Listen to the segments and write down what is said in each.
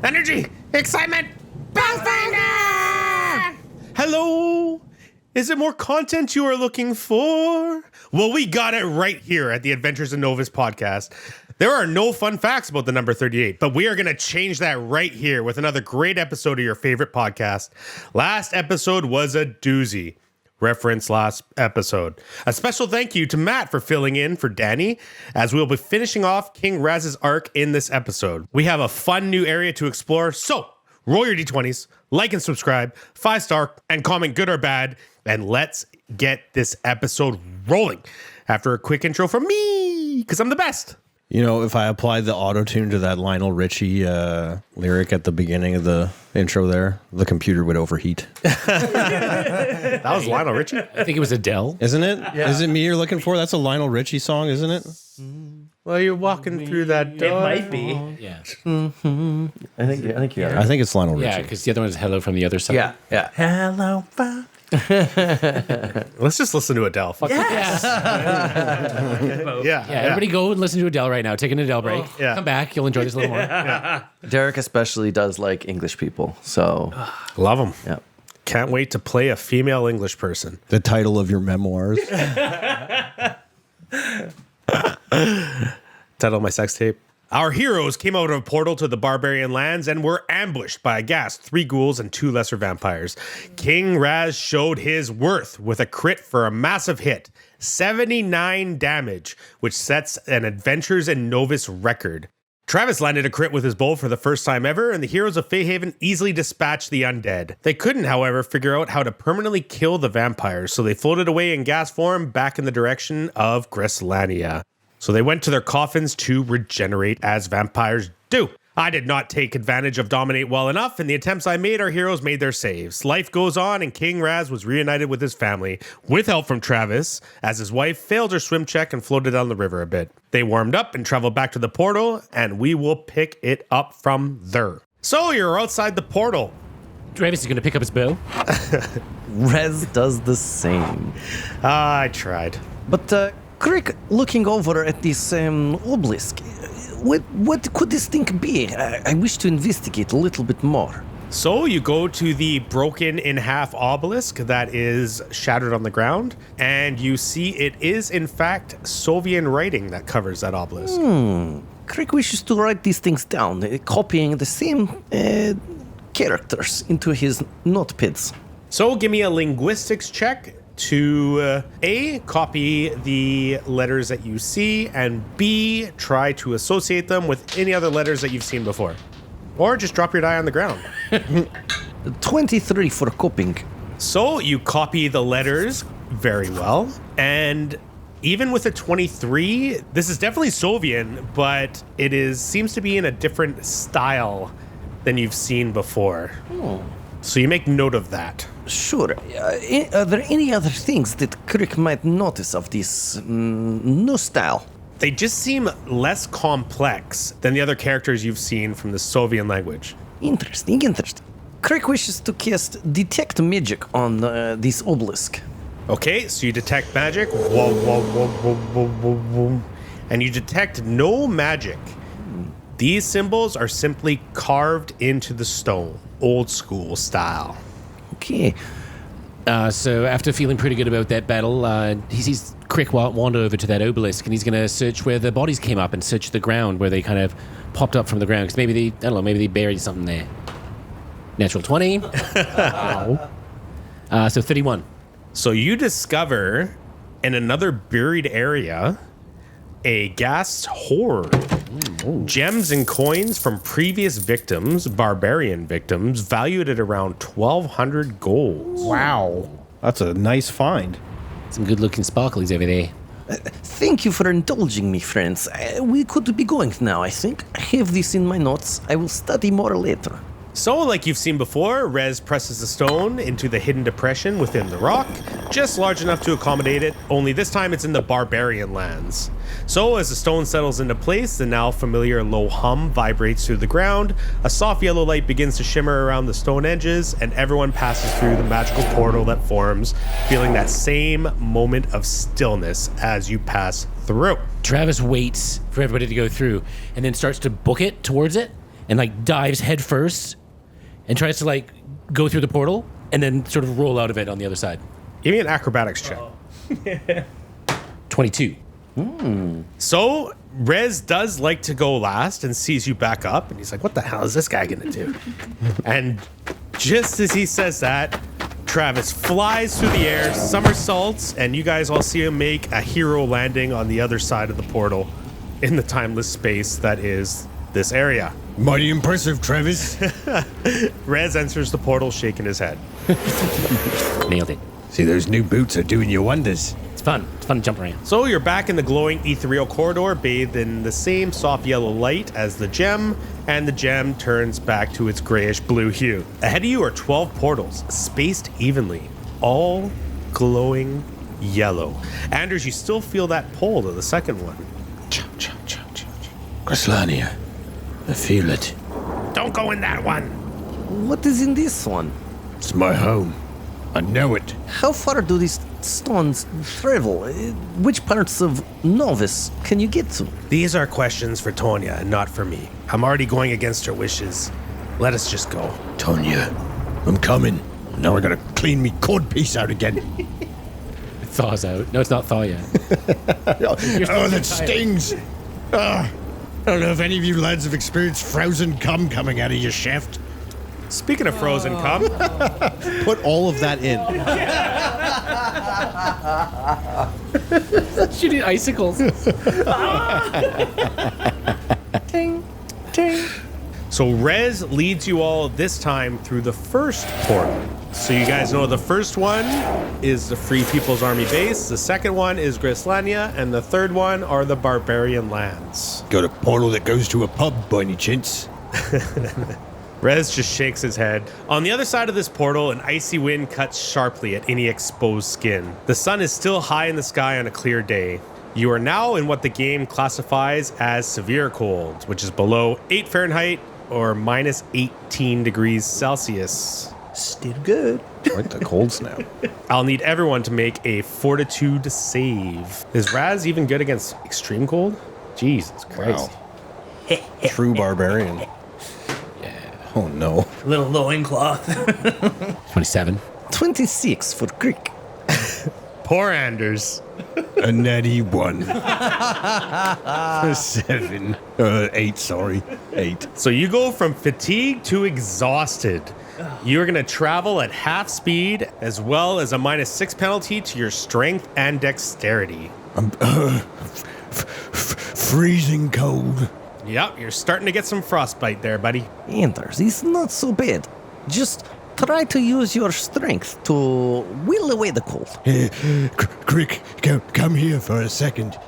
Energy! Excitement! Pathfinder! Hello! Is it more content you are looking for? Well, we got it right here at the Adventures in Novus podcast. There are no fun facts about the number 38, but we are going to change that right here with another great episode of your favorite podcast. Last episode was a doozy. Reference last episode. A special thank you to Matt for filling in for Danny, as we'll be finishing off King Raz's arc in this episode. We have a fun new area to explore, so roll your d20s, like and subscribe, 5-star, and comment good or bad, and let's get this episode rolling. After a quick intro from me, because I'm the best. You know, if I applied the auto-tune to that Lionel Richie lyric at the beginning of the intro there, the computer would overheat. That was Lionel Richie? I think it was Adele. Isn't it? Yeah. Is it me you're looking for? That's a Lionel Richie song, isn't it? Well, you're walking through that door. It might be. Yeah. I think you are. I think it's Lionel Richie. Yeah, because the other one is Hello from the Other Side. Yeah. Hello. Let's just listen to Adele. Fuck Yes. yeah. Everybody go and listen to Adele right now. Take an Adele break. yeah. Come back. You'll enjoy this a little more. Derek especially does like English people, so Love them. yeah. Can't wait to play a female English person. The title of your memoirs. Title of my sex tape. Our heroes came out of a portal to the barbarian lands and were ambushed by a ghast, 3 ghouls, and 2 lesser vampires. King Raz showed his worth with a crit for a massive hit, 79 damage, which sets an Adventures in Novus record. Travis landed a crit with his bow for the first time ever, and the heroes of Feyhaven easily dispatched the undead. They couldn't, however, figure out how to permanently kill the vampires, so they floated away in gas form back in the direction of Gristlania. So they went to their coffins to regenerate as vampires do. I did not take advantage of Dominate well enough. In the attempts I made, our heroes made their saves. Life goes on, and King Raz was reunited with his family, with help from Travis, as his wife failed her swim check and floated down the river a bit. They warmed up and traveled back to the portal, and we will pick it up from there. So you're outside the portal. Travis is going to pick up his bow. Rez does the same. I tried. But, Crick, looking over at this obelisk, what could this thing be? I wish to investigate a little bit more. So you go to the broken in half obelisk that is shattered on the ground, and you see it is in fact Sovian writing that covers that obelisk. Crick wishes to write these things down, copying the same characters into his notepads. So give me a linguistics check to A, copy the letters that you see, and B, try to associate them with any other letters that you've seen before. Or just drop your die on the ground. 23 for copying. So you copy the letters very well, and even with a 23, this is definitely Sovian, but it seems to be in a different style than you've seen before. So you make note of that. Sure. Are there any other things that Crick might notice of this new style? They just seem less complex than the other characters you've seen from the Sovian language. Interesting. Crick wishes to cast Detect Magic on this obelisk. Okay, so you detect magic. Whoa, whoa, whoa, whoa, whoa, whoa, whoa. And you detect no magic. These symbols are simply carved into the stone, old school style. Okay. So after feeling pretty good about that battle, he sees Crick wander over to that obelisk, and he's going to search where the bodies came up and search the ground where they kind of popped up from the ground. Because maybe they buried something there. Natural 20. Wow. So 31. So you discover in another buried area a ghast hoard. Gems and coins from previous victims, barbarian victims, valued at around 1,200 gold. Wow. That's a nice find. Some good-looking sparklies over there. Thank you for indulging me, friends. We could be going now, I think. I have this in my notes. I will study more later. So, like you've seen before, Rez presses the stone into the hidden depression within the rock, just large enough to accommodate it, only this time it's in the barbarian lands. So, as the stone settles into place, the now familiar low hum vibrates through the ground, a soft yellow light begins to shimmer around the stone edges, and everyone passes through the magical portal that forms, feeling that same moment of stillness as you pass through. Travis waits for everybody to go through and then starts to book it towards it. and like dives head first and tries to like go through the portal and then sort of roll out of it on the other side. Give me an acrobatics check. 22. So Rez does like to go last and sees you back up, and he's like, what the hell is this guy gonna do? And just as he says that, Travis flies through the air, somersaults, and you guys all see him make a hero landing on the other side of the portal in the timeless space that is this area. Mighty impressive, Travis. Rez enters the portal shaking his head. Nailed it. See, those new boots are doing you wonders. It's fun. It's fun to jump around. So you're back in the glowing ethereal corridor, bathed in the same soft yellow light as the gem, and the gem turns back to its grayish blue hue. Ahead of you are 12 portals, spaced evenly, all glowing yellow. Anders, you still feel that pull to the second one. Graslania, I feel it. Don't go in that one! What is in this one? It's my home. I know it. How far do these stones travel? Which parts of Novus can you get to? These are questions for Tonya and not for me. I'm already going against her wishes. Let us just go. Tonya, I'm coming. Now I gotta clean me cod piece out again. It thaws out. No, it's not thaw yet. Oh, that stings. I don't know if any of you lads have experienced frozen cum coming out of your shaft. Speaking of frozen cum, Put all of that in. Shooting icicles. so Rez leads you all this time through the first portal. So you guys know the first one is the Free People's Army base, the second one is Graslania, and the third one are the Barbarian lands. Got a portal that goes to a pub by any chance? Rez just shakes his head. On the other side of this portal, an icy wind cuts sharply at any exposed skin. The sun is still high in the sky on a clear day. You are now in what the game classifies as severe cold, which is below 8 Fahrenheit or minus 18 degrees Celsius. Still good. Like the cold snap. I'll need everyone to make a fortitude save. Is Raz even good against extreme cold? Jesus Christ. Wow. True barbarian. Oh no. Little loincloth. 27. 26 for Greek. Poor Anders. A natty 1. 7. 8, sorry. 8. So you go from fatigue to exhausted. You're going to travel at half speed, as well as a minus 6 penalty to your strength and dexterity. I'm freezing cold. Yep, you're starting to get some frostbite there, buddy. Anders, it's not so bad. Just try to use your strength to will away the cold. Crick, come here for a second.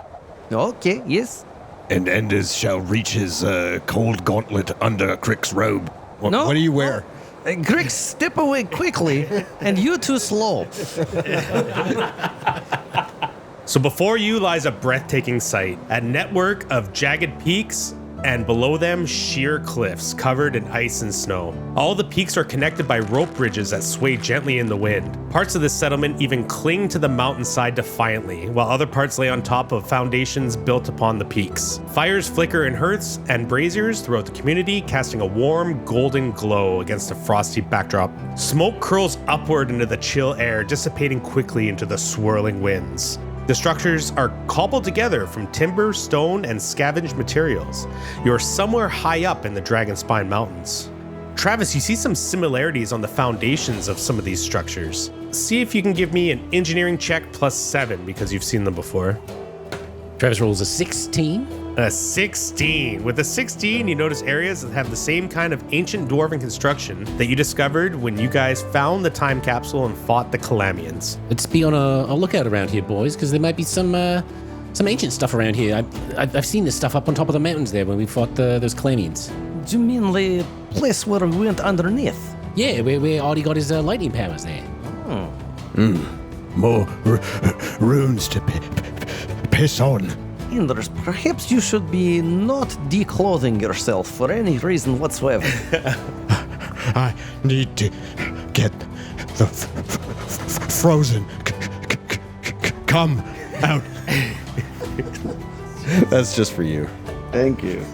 Okay, yes. And Anders shall reach his cold gauntlet under Crick's robe. What do you wear? Greg, step away quickly, and you too slow. So before you lies a breathtaking sight, a network of jagged peaks, and below them sheer cliffs covered in ice and snow. All the peaks are connected by rope bridges that sway gently in the wind. Parts of the settlement even cling to the mountainside defiantly, while other parts lay on top of foundations built upon the peaks. Fires flicker in hearths and braziers throughout the community, casting a warm golden glow against a frosty backdrop. Smoke curls upward into the chill air, dissipating quickly into the swirling winds. The structures are cobbled together from timber, stone, and scavenged materials. You're somewhere high up in the Dragonspine Mountains. Travis, you see some similarities on the foundations of some of these structures. See if you can give me an engineering check +7 because you've seen them before. Travis rolls a 16. A 16. With a 16, you notice areas that have the same kind of ancient dwarven construction that you discovered when you guys found the time capsule and fought the Calamians. Let's be on a lookout around here, boys, because there might be some ancient stuff around here. I've seen this stuff up on top of the mountains there when we fought those Calamians. Do you mean the place where we went underneath? Yeah, where Artie got his lightning powers there. More runes to piss on. Anders, perhaps you should be not declothing yourself for any reason whatsoever. I need to get the frozen come out. That's just for you. Thank you.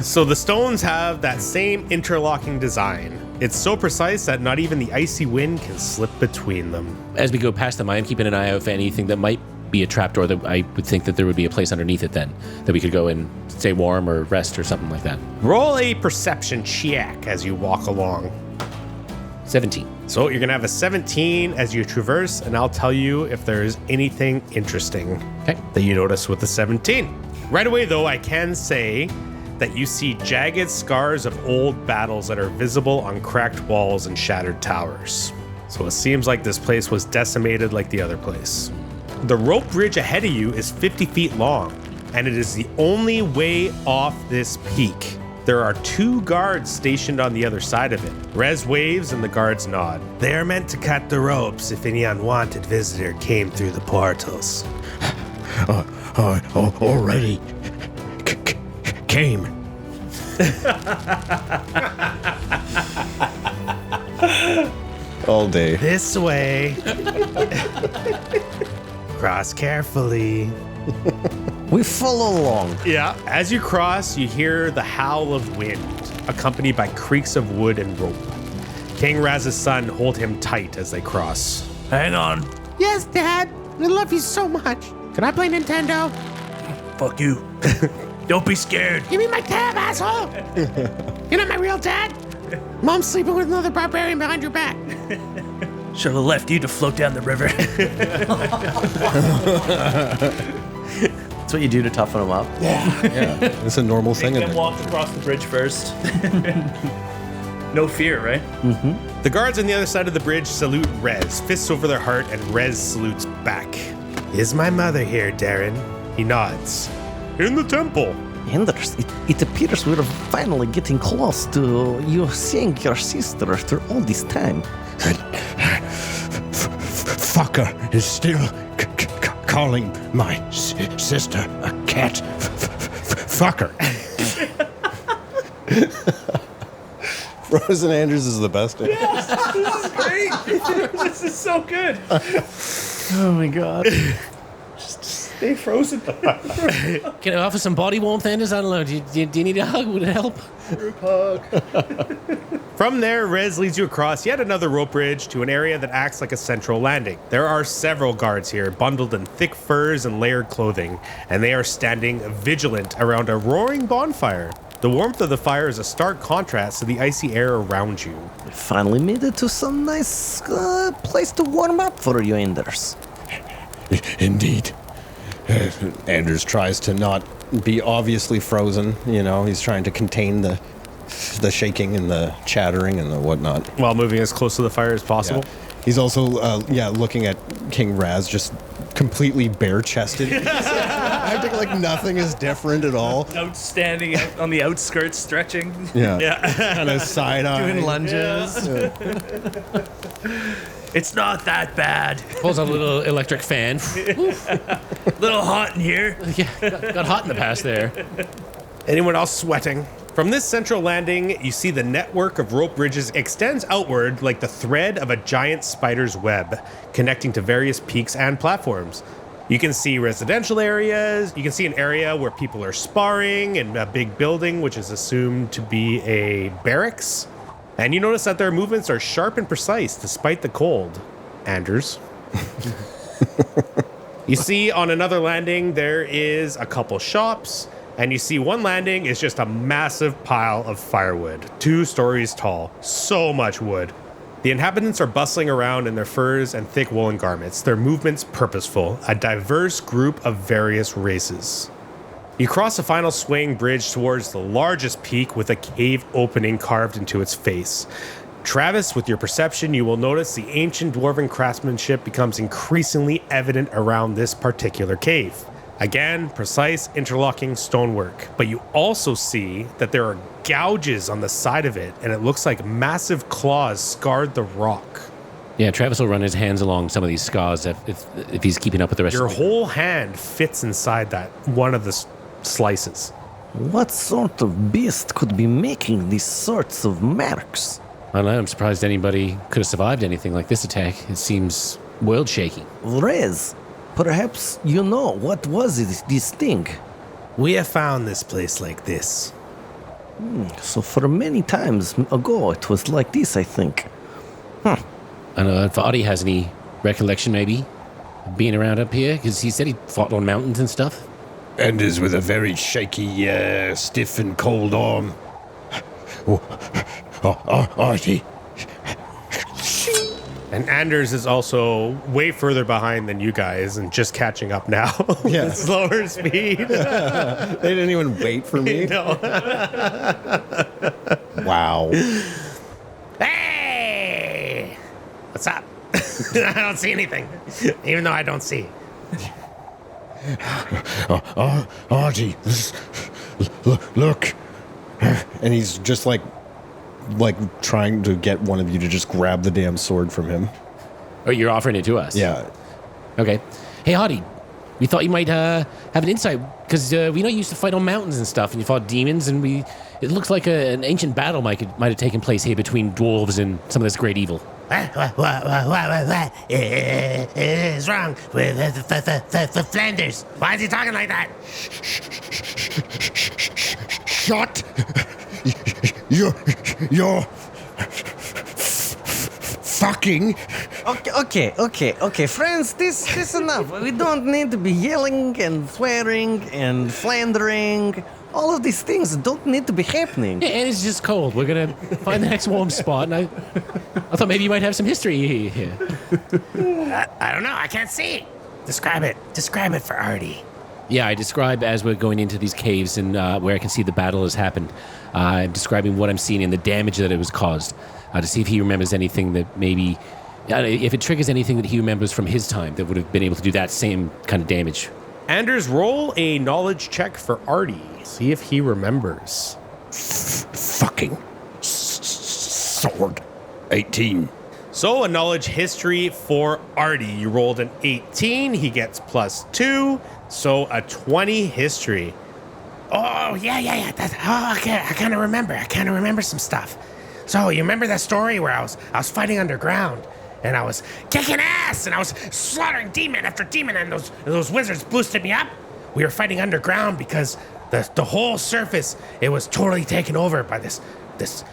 So the stones have that same interlocking design. It's so precise that not even the icy wind can slip between them. As we go past them, I am keeping an eye out for anything that might be a trapdoor that I would think that there would be a place underneath it then, that we could go and stay warm or rest or something like that. Roll a perception check as you walk along. 17. So you're going to have a 17 as you traverse, and I'll tell you if there's anything interesting that you notice with the 17. Right away, though, I can say that you see jagged scars of old battles that are visible on cracked walls and shattered towers. So it seems like this place was decimated like the other place. The rope bridge ahead of you is 50 feet long, and it is the only way off this peak. There are 2 guards stationed on the other side of it. Rez waves and the guards nod. They are meant to cut the ropes if any unwanted visitor came through the portals. Already came. All day. This way. Cross carefully. We follow along. Yeah. As you cross, you hear the howl of wind, accompanied by creaks of wood and rope. King Raz's son hold him tight as they cross. Hang on. Yes, Dad. I love you so much. Can I play Nintendo? Fuck you. Don't be scared. Give me my tab, asshole. You're not my real dad. Mom's sleeping with another barbarian behind your back. Should have left you to float down the river. That's what you do to toughen them up. Yeah, it's a normal thing. Then walk across the bridge first. No fear, right? The guards on the other side of the bridge salute Rez, fists over their heart, and Rez salutes back. Is my mother here, Darren? He nods. In the temple. Anders, it appears we're finally getting close to you seeing your sister after all this time. Fucker is still calling my sister a cat. Fucker. Frozen Anders is the best. This is great. This is so good. Oh my god. Stay frozen. Can I offer some body warmth, Anders? I don't know. Do you need a hug? Would it help? Group hug. From there, Rez leads you across yet another rope bridge to an area that acts like a central landing. There are several guards here, bundled in thick furs and layered clothing, and they are standing vigilant around a roaring bonfire. The warmth of the fire is a stark contrast to the icy air around you. We finally made it to some nice place to warm up for you, Anders. Indeed. Anders tries to not be obviously frozen. You know, he's trying to contain the shaking and the chattering and the whatnot. While moving as close to the fire as possible. Yeah. He's also, looking at King Raz, just completely bare-chested. Acting like nothing is different at all. Outstanding on the outskirts, stretching. Yeah. Kind of side-eye. Doing lunges. It's not that bad. Pulls out a little electric fan. Little hot in here. Yeah, got hot in the past there. Anyone else sweating? From this central landing, you see the network of rope bridges extends outward like the thread of a giant spider's web, connecting to various peaks and platforms. You can see residential areas, you can see an area where people are sparring, and a big building which is assumed to be a barracks. And you notice that their movements are sharp and precise despite the cold. Anders. You see on another landing there is a couple shops, and you see one landing is just a massive pile of firewood, 2 stories tall. So much wood. The inhabitants are bustling around in their furs and thick woolen garments, their movements purposeful, a diverse group of various races. You cross the final swaying bridge towards the largest peak with a cave opening carved into its face. Travis, with your perception, you will notice the ancient dwarven craftsmanship becomes increasingly evident around this particular cave. Again, precise interlocking stonework, but you also see that there are gouges on the side of it, and it looks like massive claws scarred the rock. Yeah, Travis will run his hands along some of these scars if he's keeping up with the rest Your of the whole hand fits inside that one of the slices. What sort of beast could be making these sorts of marks? I don't know, I'm surprised anybody could have survived anything like this attack. It seems world-shaking. Rez, Perhaps you know what was this thing. We have found this place like this. So for many times ago, it was like this, I think. I don't know if Adi has any recollection, maybe, of being around up here, because he said he fought on mountains and stuff. Anders with a very shaky, stiff and cold arm. Artie. And Anders is also way further behind than you guys and just catching up now. Yeah. Slower speed. They didn't even wait for me. No. Wow. Hey! What's up? I don't see anything, even though I don't see. Artie, look. And he's just like trying to get one of you to just grab the damn sword from him. Oh, you're offering it to us? Yeah. Okay. Hey, Hardy, we thought you might have an insight, because we know you used to fight on mountains and stuff, and you fought demons, and it looks like an ancient battle might have taken place here between dwarves and some of this great evil. What is wrong with the Flanders? Why is he talking like that? Shut your fucking. Okay, friends, this enough. We don't need to be yelling and swearing and flandering. All of these things don't need to be happening. Yeah, and it's just cold. We're gonna find the next warm spot, and I thought maybe you might have some history here. I don't know. I can't see. Describe it. Describe it for Artie. Yeah, I describe as we're going into these caves and where I can see the battle has happened. I'm describing what I'm seeing and the damage that it was caused, to see if he remembers anything that maybe, if it triggers anything that he remembers from his time that would have been able to do that same kind of damage. Anders, roll a knowledge check for Artie. See if he remembers. Fucking sword. 18. So a knowledge history for Artie. You rolled an 18. He gets +2. So a 20 history. Oh, yeah. Okay, I kind of remember some stuff. So you remember that story where I was fighting underground, and I was kicking ass, and I was slaughtering demon after demon, and those wizards boosted me up? We were fighting underground because the whole surface, it was totally taken over by this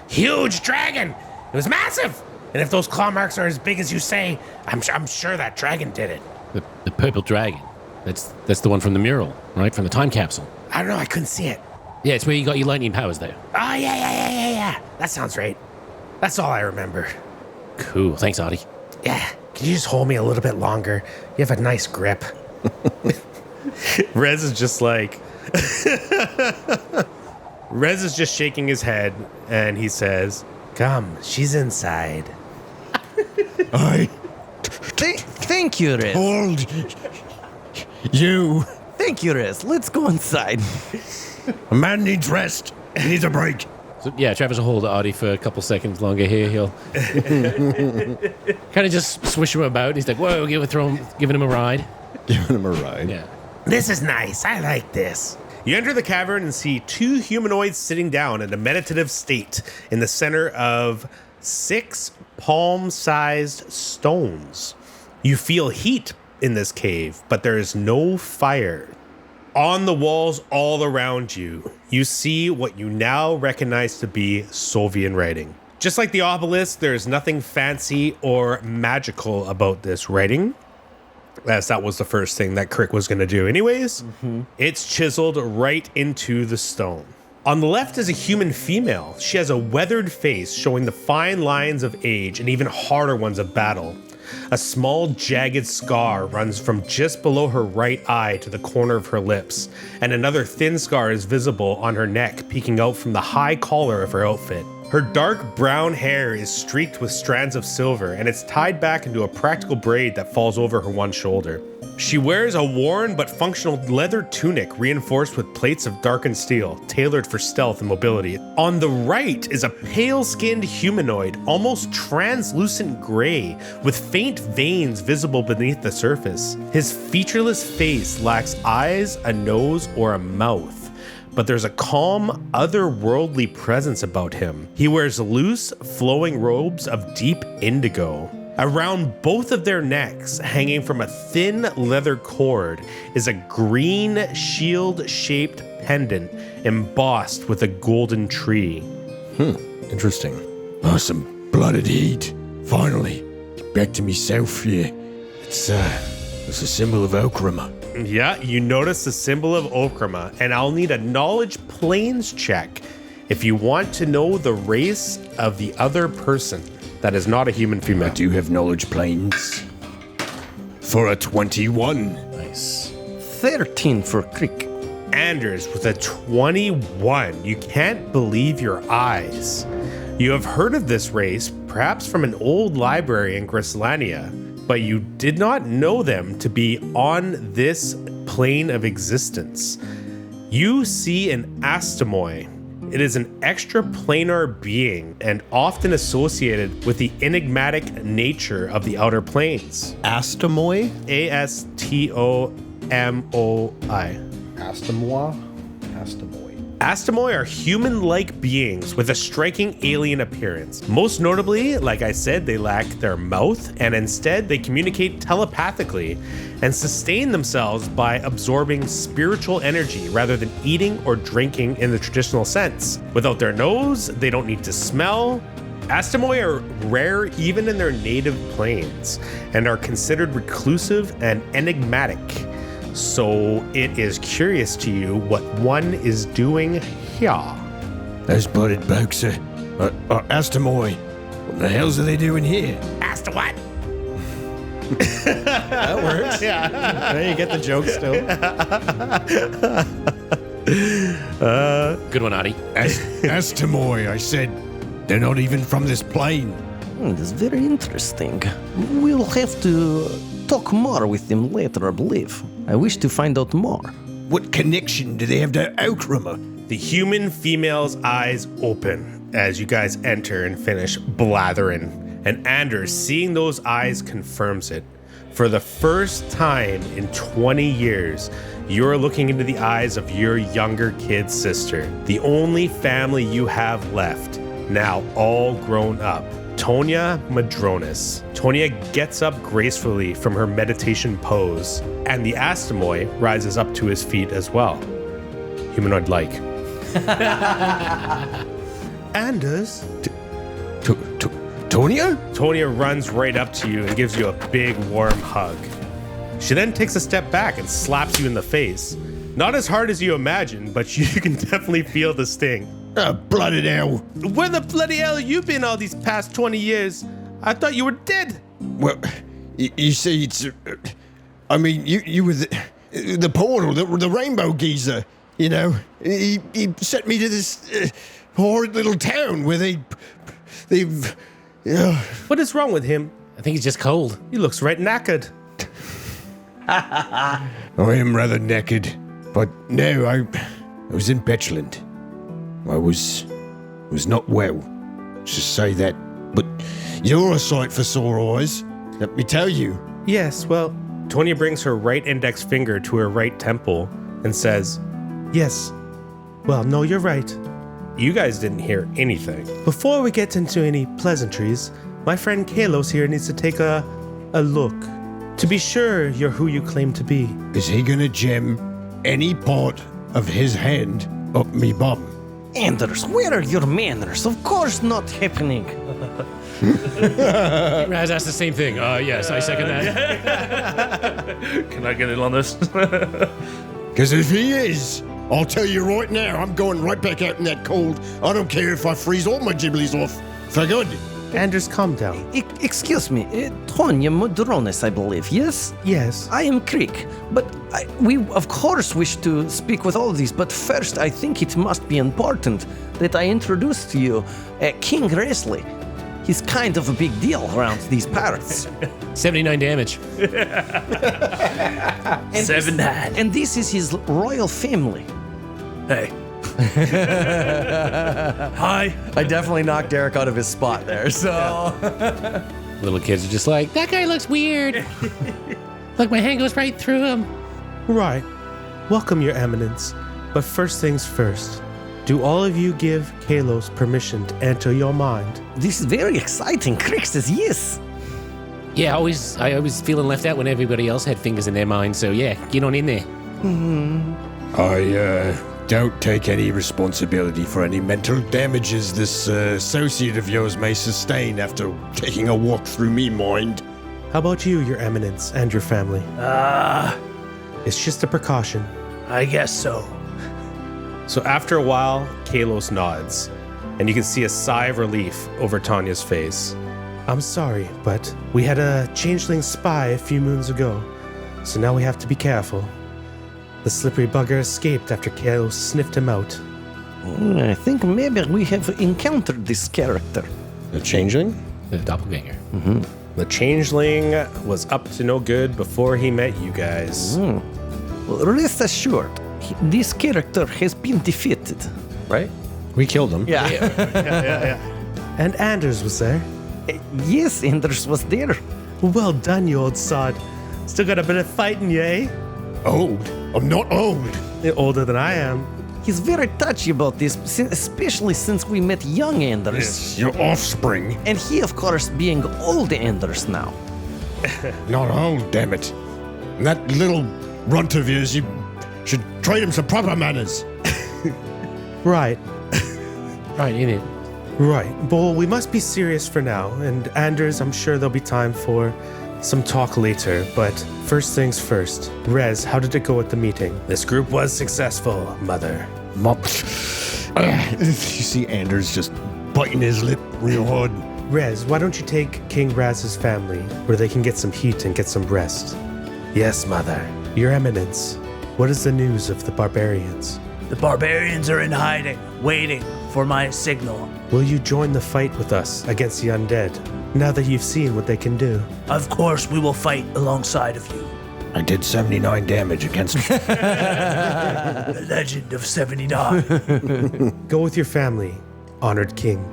huge dragon. It was massive. And if those claw marks are as big as you say, I'm sure that dragon did it. The purple dragon. That's the one from the mural, right? From the time capsule. I don't know, I couldn't see it. Yeah, it's where you got your lightning powers there. Oh, yeah. That sounds right. That's all I remember. Cool. Thanks, Adi. Yeah, can you just hold me a little bit longer? You have a nice grip. Rez is just like... Rez is just shaking his head, and he says, Come, she's inside. Thank you, Rez. Hold you. Thank you, Rez. Let's go inside. A man needs rest. He needs a break. So, yeah, Travis will hold Adi for a couple seconds longer here. He'll kind of just swish him about. He's like, whoa, giving him a ride. Giving him a ride. Yeah. This is nice. I like this. You enter the cavern and see two humanoids sitting down in a meditative state in the center of 6 palm-sized stones. You feel heat in this cave, but there is no fire. On the walls all around you, you see what you now recognize to be Sovian writing. Just like the obelisk, there is nothing fancy or magical about this writing, as that was the first thing that Crick was going to do anyways. It's chiseled right into the stone. On the left is a human female. She has a weathered face showing the fine lines of age and even harder ones of battle. A small jagged scar runs from just below her right eye to the corner of her lips, and another thin scar is visible on her neck, peeking out from the high collar of her outfit. Her dark brown hair is streaked with strands of silver, and it's tied back into a practical braid that falls over her one shoulder. She wears a worn but functional leather tunic reinforced with plates of darkened steel, tailored for stealth and mobility. On the right is a pale-skinned humanoid, almost translucent gray, with faint veins visible beneath the surface. His featureless face lacks eyes, a nose, or a mouth, but there's a calm, otherworldly presence about him. He wears loose, flowing robes of deep indigo. Around both of their necks, hanging from a thin leather cord, is a green shield-shaped pendant embossed with a golden tree. Interesting. Oh, some blooded heat. Finally. Back to myself here. It's a symbol of Okrima. Yeah, you notice the symbol of Okrima, and I'll need a knowledge planes check if you want to know the race of the other person that is not a human female. I do have knowledge planes. For a 21. Nice. 13 for Crick. Anders with a 21. You can't believe your eyes. You have heard of this race, perhaps from an old library in Grislania, but you did not know them to be on this plane of existence. You see an Astomoi. It is an extraplanar being and often associated with the enigmatic nature of the outer planes. Astomoi? Astomoi. Astomoi? Astomoi. Astomoi are human-like beings with a striking alien appearance. Most notably, like I said, they lack their mouth, and instead they communicate telepathically and sustain themselves by absorbing spiritual energy rather than eating or drinking in the traditional sense. Without their nose, they don't need to smell. Astomoi are rare even in their native planes and are considered reclusive and enigmatic. So it is curious to you what one is doing here. Those blooded blokes are Astomoi. What the hells are they doing here? Asked what? That works. Yeah. You get the joke still. Good one, Adi. Astomoi, I said. They're not even from this plane. That's very interesting. We'll have to talk more with them later, I believe. I wish to find out more. What connection do they have to Okrima? The human female's eyes open as you guys enter and finish blathering. And Anders, seeing those eyes, confirms it. For the first time in 20 years, you're looking into the eyes of your younger kid sister, the only family you have left, now all grown up. Tonya Madronas. Tonya gets up gracefully from her meditation pose, and the Astomoi rises up to his feet as well. Humanoid-like. Anders? Tonya? Tonya runs right up to you and gives you a big, warm hug. She then takes a step back and slaps you in the face. Not as hard as you imagine, but you can definitely feel the sting. Blooded hell. Where the bloody hell have you been all these past 20 years? I thought you were dead. Well, you see, it's... I mean, you were the portal, the rainbow geezer, you know? He sent me to this horrid little town where they've... What is wrong with him? I think he's just cold. He looks right knackered. I am rather naked, but no, I was in Betchland. I was not well. Just say that. But you're a sight for sore eyes, let me tell you. Yes, well, Tonya brings her right index finger to her right temple and says, yes. Well, no, you're right. You guys didn't hear anything. Before we get into any pleasantries, my friend Kalos here needs to take a look. To be sure you're who you claim to be. Is he gonna jam any part of his hand up me bum? Anders, where are your manners? Of course not happening. Raz asked the same thing. Yes, I second that. Can I get in on this? Because if he is, I'll tell you right now, I'm going right back out in that cold. I don't care if I freeze all my gibblies off. For good. Anders, calm down. Excuse me, Tonya Madronas, I believe, yes? Yes. I am Crick, but we of course wish to speak with all of these, but first I think it must be important that I introduce to you King Raz. He's kind of a big deal around these parts. 79 damage. 7-9. And this is his royal family. Hey. Hi. I definitely knocked Derek out of his spot there, so... Little kids are just like, that guy looks weird. Look, my hand goes right through him. Right. Welcome, Your Eminence. But first things first. Do all of you give Kalos permission to enter your mind? This is very exciting. Crick says yes. Yeah, I always feeling left out when everybody else had fingers in their mind. So yeah, get on in there. I don't take any responsibility for any mental damages this associate of yours may sustain after taking a walk through me mind. How about you, your eminence, and your family? It's just a precaution. I guess so. So after a while, Kalos nods, and you can see a sigh of relief over Tanya's face. I'm sorry, but we had a changeling spy a few moons ago, so now we have to be careful. The slippery bugger escaped after Kalos sniffed him out. I think maybe we have encountered this character. The changeling? The doppelganger. The changeling was up to no good before he met you guys. Well, rest assured, this character has been defeated, right? We killed him. Yeah. And Anders was there. Yes, Anders was there. Well done, you old sod. Still got a bit of fight in you, eh? Old? I'm not old. You're older than I am. He's very touchy about this, especially since we met young Anders. Yes, your offspring. And he, of course, being old Anders now. Not old, damn it. And that little runt of yours, you should trade him some proper manners. Right, Right, in it. right. Well, we must be serious for now. And Anders, I'm sure there'll be time for some talk later. But first things first. Rez, how did it go at the meeting? This group was successful, Mother. You see Anders just biting his lip real hard. Rez, why don't you take King Raz's family where they can get some heat and get some rest? Yes, Mother. Your Eminence, what is the news of the barbarians? The barbarians are in hiding, waiting for my signal. Will you join the fight with us against the undead, now that you've seen what they can do? Of course, we will fight alongside of you. I did 79 damage against him. The legend of 79. Go with your family, honored king.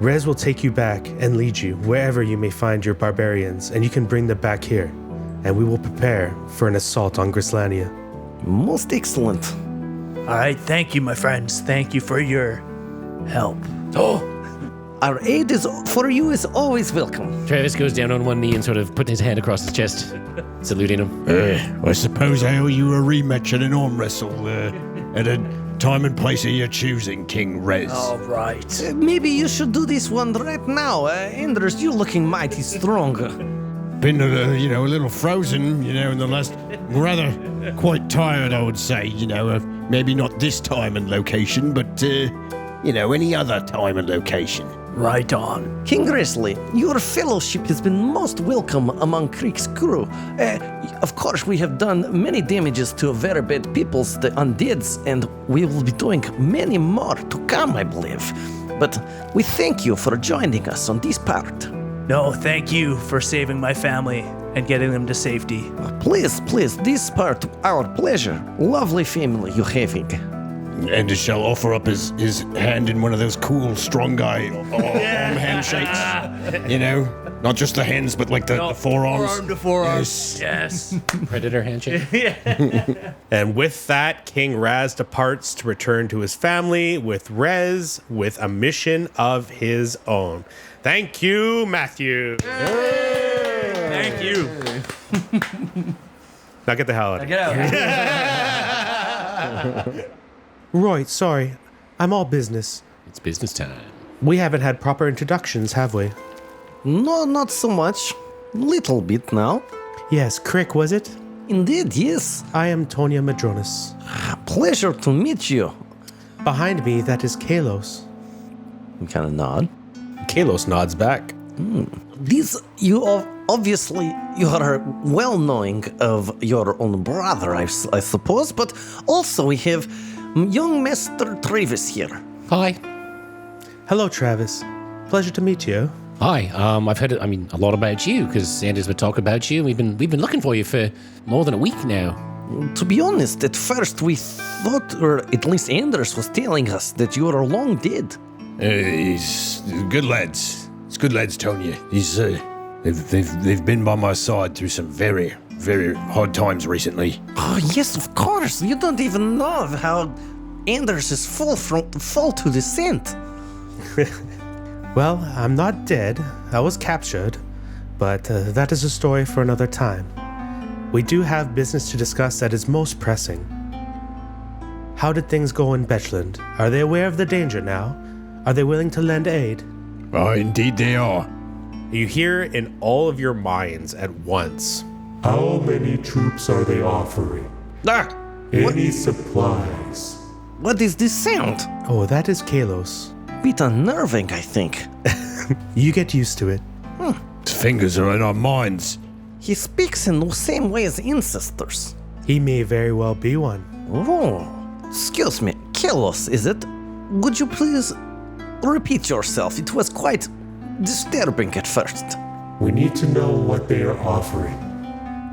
Rez will take you back and lead you wherever you may find your barbarians, and you can bring them back here, and we will prepare for an assault on Grislania. Most excellent. All right, thank you, my friends. Thank you for your help. Oh, Our aid for you is always welcome. Travis goes down on one knee and sort of putting his hand across his chest, saluting him. I suppose I owe you a rematch at an arm wrestle at a time and place of your choosing, King Raz. all right. Maybe you should do this one right now. Anders, you're looking mighty strong. Been a little frozen, in the last, rather quite tired, I would say, maybe not this time and location, but, any other time and location. Right on. King Grizzly, your fellowship has been most welcome among Creek's crew. Of course, we have done many damages to very bad peoples, the undeads, and we will be doing many more to come, I believe. But we thank you for joining us on this part. No, thank you for saving my family and getting them to safety. Please, this part, our pleasure. Lovely family you're having. Anders shall offer up his hand in one of those cool, strong guy arm handshakes. Not just the hands, but like the forearms. Forearm to forearm. Yes. Predator handshake. And with that, King Raz departs to return to his family with Rez with a mission of his own. Thank you, Matthew. Thank you. Now get the hell out of here. Get out. Right, sorry. I'm all business. It's business time. We haven't had proper introductions, have we? No, not so much. Little bit now. Yes, Crick, was it? Indeed, yes. I am Tonya Madronas. Pleasure to meet you. Behind me, that is Kalos. You kind of nod. Kalos nods back. These, you are obviously, you are well knowing of your own brother, I suppose, but also we have young Master Travis here. Hi. Hello, Travis. Pleasure to meet you. Hi. I've heard, a lot about you because Sanders would talk about you. We've been looking for you for more than a week now. To be honest, at first we thought, or at least Anders was telling us, that you are long dead. He's good lads. It's good lads, Tonya. He's they've been by my side through some very, very hard times recently. Oh, yes, of course. You don't even know how Anders is full to the scent. Well, I'm not dead. I was captured. But that is a story for another time. We do have business to discuss that is most pressing. How did things go in Betchland? Are they aware of the danger now? Are they willing to lend aid? Indeed they are. You hear in all of your minds at once. How many troops are they offering? Any supplies? What is this sound? Oh, that is Kalos. Bit unnerving, I think. You get used to it. His fingers are in our minds. He speaks in the same way as ancestors. He may very well be one. Oh, excuse me, Kelos, is it? Would you please repeat yourself? It was quite disturbing at first. We need to know what they are offering.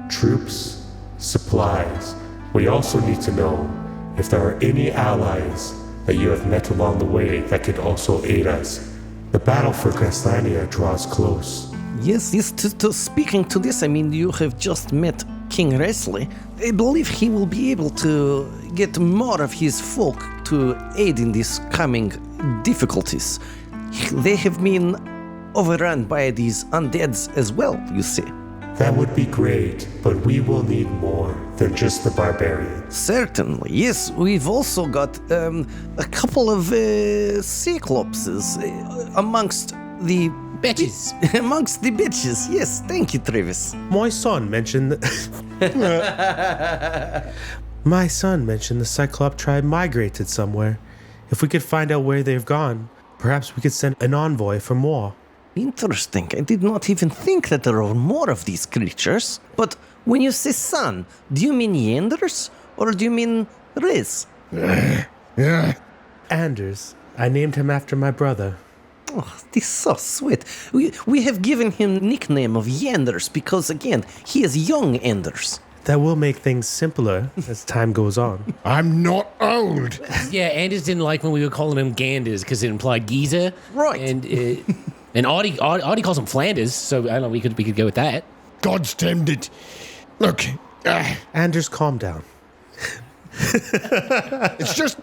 Troops, supplies. We also need to know if there are any allies that you have met along the way that could also aid us. The battle for Graslania draws close. Yes, speaking to this, I mean, you have just met King Raz. I believe he will be able to get more of his folk to aid in these coming difficulties. They have been overrun by these undeads as well, you see. That would be great, but we will need more than just the barbarians. Certainly, yes. We've also got a couple of cyclopses amongst the Bitches. amongst the bitches. Yes, thank you, Travis. My son mentioned My son mentioned the Cyclop tribe migrated somewhere. If we could find out where they've gone, perhaps we could send an envoy for more. Interesting. I did not even think that there were more of these creatures. But when you say son, do you mean Yanders or do you mean Riz? Yeah. Anders. I named him after my brother. Oh, this is so sweet. We have given him nickname of Yanders because, again, he is young Anders. That will make things simpler as time goes on. I'm not old. Yeah, Anders didn't like when we were calling him Ganders because it implied geezer. Right. And Audie calls him Flanders, so I don't know, we could go with that. God's temmed it. Look, Anders, calm down. it's just,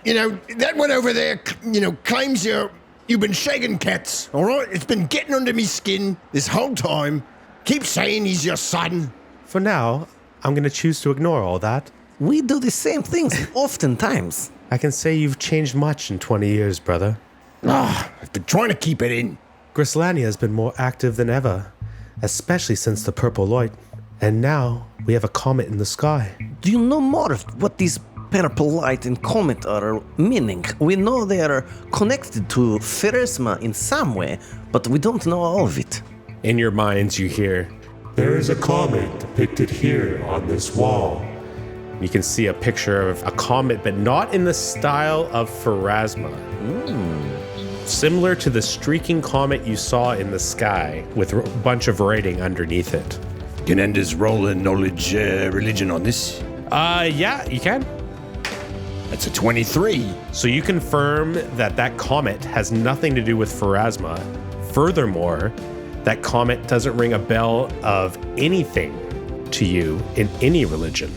that one over there, claims you've been shagging cats, all right? It's been getting under me skin this whole time. Keep saying he's your son. For now, I'm going to choose to ignore all that. We do the same things oftentimes. I can say you've changed much in 20 years, brother. I've been trying to keep it in. Grislania has been more active than ever, especially since the Purple Light. And now we have a comet in the sky. Do you know more of what these purple light and comet are meaning? We know they are connected to Pharasma in some way, but we don't know all of it. In your minds, you hear, There is a comet depicted here on this wall. you can see a picture of a comet, but not in the style of Pharasma. Similar to the streaking comet you saw in the sky with a bunch of writing underneath it. Can Anders roll in knowledge religion on this? Yeah, you can. That's a 23. So you confirm that comet has nothing to do with Pharasma. Furthermore, that comet doesn't ring a bell of anything to you in any religion.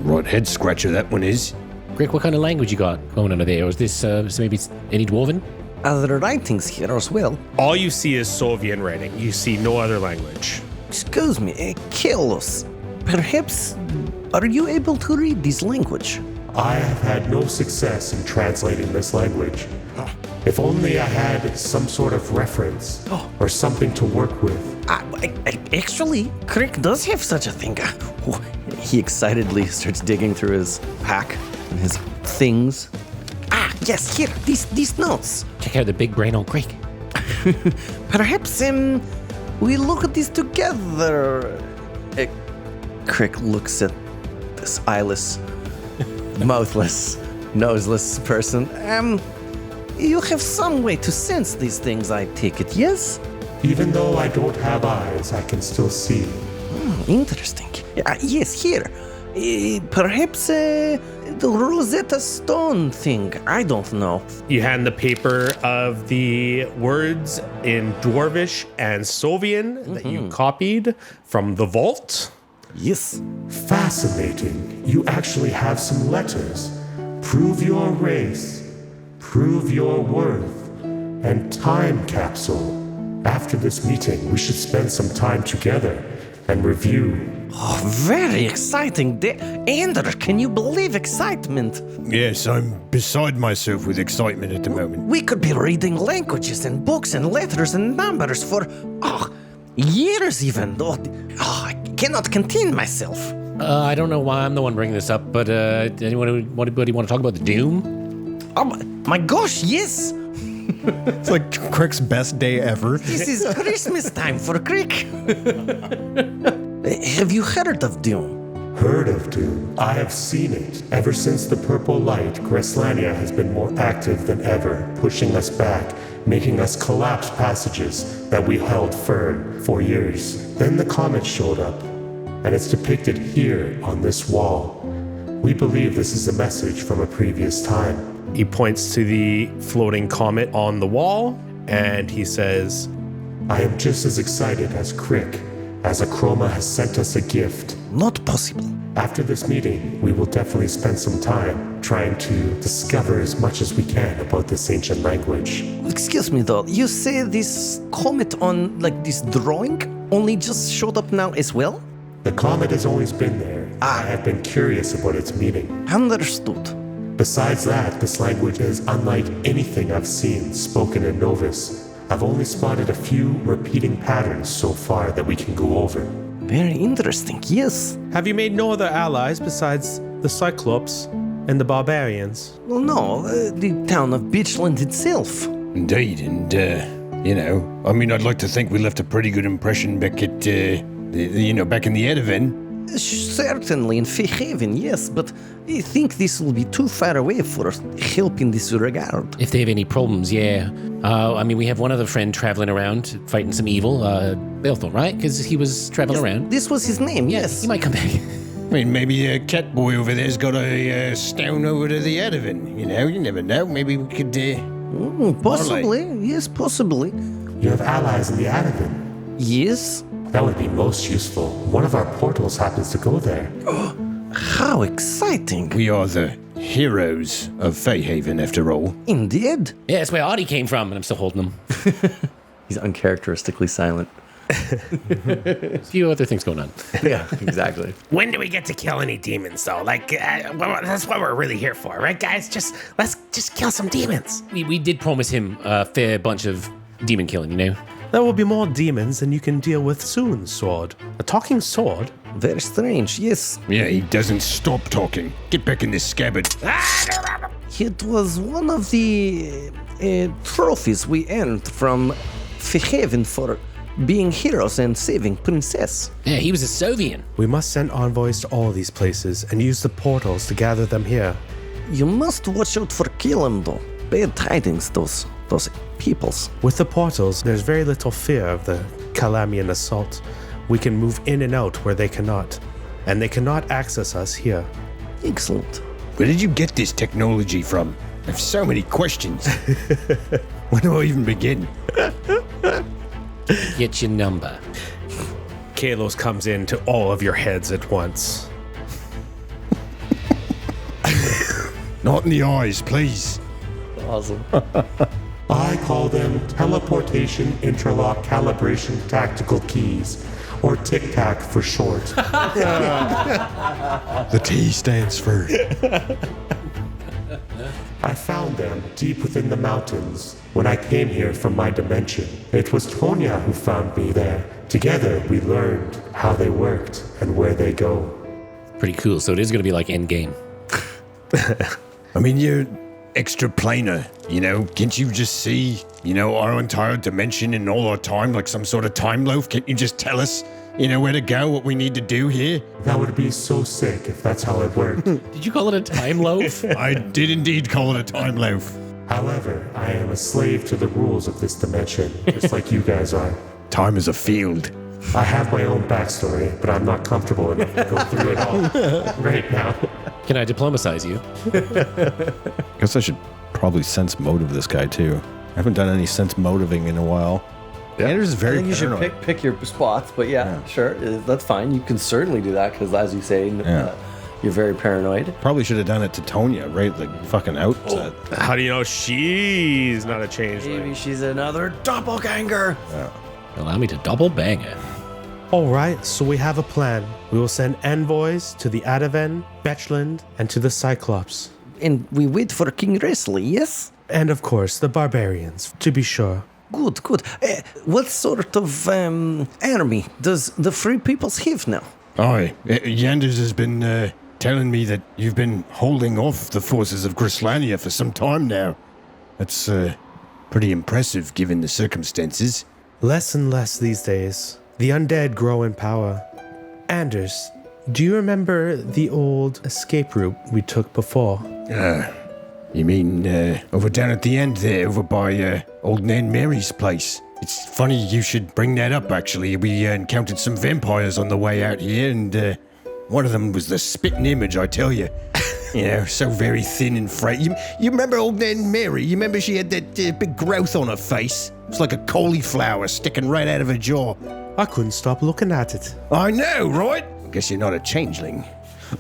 Right head scratcher that one is. Greg, what kind of language you got going under there? Or is this so maybe it's any Dwarven? Other writings here as well. All you see is Sovian writing. You see no other language. Excuse me, Kelos. Perhaps are you able to read this language? I have had no success in translating this language. If only I had some sort of reference or something to work with. Actually, Crick does have such a thing. He excitedly starts digging through his pack and his things. Yes, here, these notes. Check out the big brain on Greg. Perhaps we look at these together. Crick looks at this eyeless, mouthless, noseless person. You have some way to sense these things, I take it, yes? Even though I don't have eyes, I can still see. Interesting. Yes, here. Perhaps the Rosetta Stone thing. I don't know. You hand the paper of the words in Dwarvish and Sovian that you copied from the vault. Yes. Fascinating. You actually have some letters. Prove your race. Prove your worth. And time capsule. After this meeting, we should spend some time together and review. Oh, very exciting. Ender, can you believe excitement? Yes, I'm beside myself with excitement at the moment. We could be reading languages and books and letters and numbers for, years even. I cannot contain myself. I don't know why I'm the one bringing this up, but anybody want to talk about the Doom? Oh my gosh, yes. It's like Crick's best day ever. This is Christmas time for Crick. Have you heard of Doom? Heard of Doom? I have seen it. Ever since the purple light, Greslania has been more active than ever, pushing us back, making us collapse passages that we held firm for years. Then the comet showed up, and it's depicted here on this wall. We believe this is a message from a previous time. He points to the floating comet on the wall, and he says, I am just as excited as Crick, as Akroma has sent us a gift. Not possible. After this meeting, we will definitely spend some time trying to discover as much as we can about this ancient language. Excuse me though, you say this comet on this drawing only just showed up now as well? The comet has always been there. I have been curious about its meaning. Understood. Besides that, this language is unlike anything I've seen spoken in Novus. I've only spotted a few repeating patterns so far that we can go over. Very interesting, yes. have you made no other allies besides the Cyclops and the Barbarians? Well, no, the town of Beachland itself. Indeed, and, I'd like to think we left a pretty good impression back at, back in the Edavan. Certainly in Feyhaven, yes, but I think this will be too far away for help in this regard. If they have any problems, yeah. We have one other friend traveling around fighting some evil, Belthor, right? Because he was traveling around. This was his name, yes. He might come back. I mean, maybe a cat boy over there's got a stone over to the Edavan. You never know. Maybe we could, possibly, yes, possibly. You have allies in the Adavan. Yes? That would be most useful. One of our portals happens to go there. How exciting. We are the heroes of Feyhaven, after all. Indeed. Yeah, that's where Audie came from, and I'm still holding him. He's uncharacteristically silent. A few other things going on. Yeah, exactly. When do we get to kill any demons, though? That's what we're really here for, right, guys? Let's just kill some demons. We did promise him a fair bunch of demon killing, There will be more demons than you can deal with soon, Sword. A talking sword? Very strange, yes. Yeah, he doesn't stop talking. Get back in this scabbard. It was one of the trophies we earned from Feyhaven for being heroes and saving Princess. Yeah, he was a Sovian. We must send envoys to all these places and use the portals to gather them here. You must watch out for Killam, though. Bad tidings, those peoples. With the portals, there's very little fear of the Calamian assault. We can move in and out where they cannot, and they cannot access us here. Excellent. Where did you get this technology from? I have so many questions. Where do I even begin? Get your number. Kalos comes into all of your heads at once. Not in the eyes, please. Awesome. I call them teleportation interlock calibration tactical keys, or tic-tac for short. The T stands for... I found them deep within the mountains when I came here from my dimension. It was Tonya who found me there. Together we learned how they worked and where they go. Pretty cool. So it is going to be like Endgame. I mean, you're extra planar, Can't you just see, our entire dimension and all our time like some sort of time loaf? Can't you just tell us, where to go, what we need to do here? That would be so sick if that's how it worked. Did you call it a time loaf? I did indeed call it a time loaf. However, I am a slave to the rules of this dimension, just like you guys are. Time is a field. I have my own backstory, but I'm not comfortable enough to go through it all right now. Can I diplomacize you? I guess I should probably sense motive this guy, too. I haven't done any sense motiving in a while. Anders is I very think you should paranoid. pick your spots, but yeah, sure, that's fine. You can certainly do that because, as you say, You're very paranoid. Probably should have done it to Tonya, right? Like fucking outset. How do you know she's not a changeling? Maybe she's another doppelganger. Allow me to double bang it. All right, so we have a plan. We will send envoys to the Adaven, Betchland, and to the Cyclops. And we wait for King Wrestler, yes? And of course, the barbarians, to be sure. Good, good. What sort of army does the Free Peoples have now? Aye, Yanders has been telling me that you've been holding off the forces of Grislania for some time now. That's pretty impressive given the circumstances. Less and less these days. The undead grow in power. Anders, do you remember the old escape route we took before? You mean over down at the end there, over by old Nan Mary's place? It's funny you should bring that up, actually. We encountered some vampires on the way out here, and one of them was the spitting image, I tell you. You know, so very thin and frail. You remember old Nan Mary? You remember she had that big growth on her face? It's like a cauliflower sticking right out of her jaw. I couldn't stop looking at it. I know, right? Guess you're not a changeling.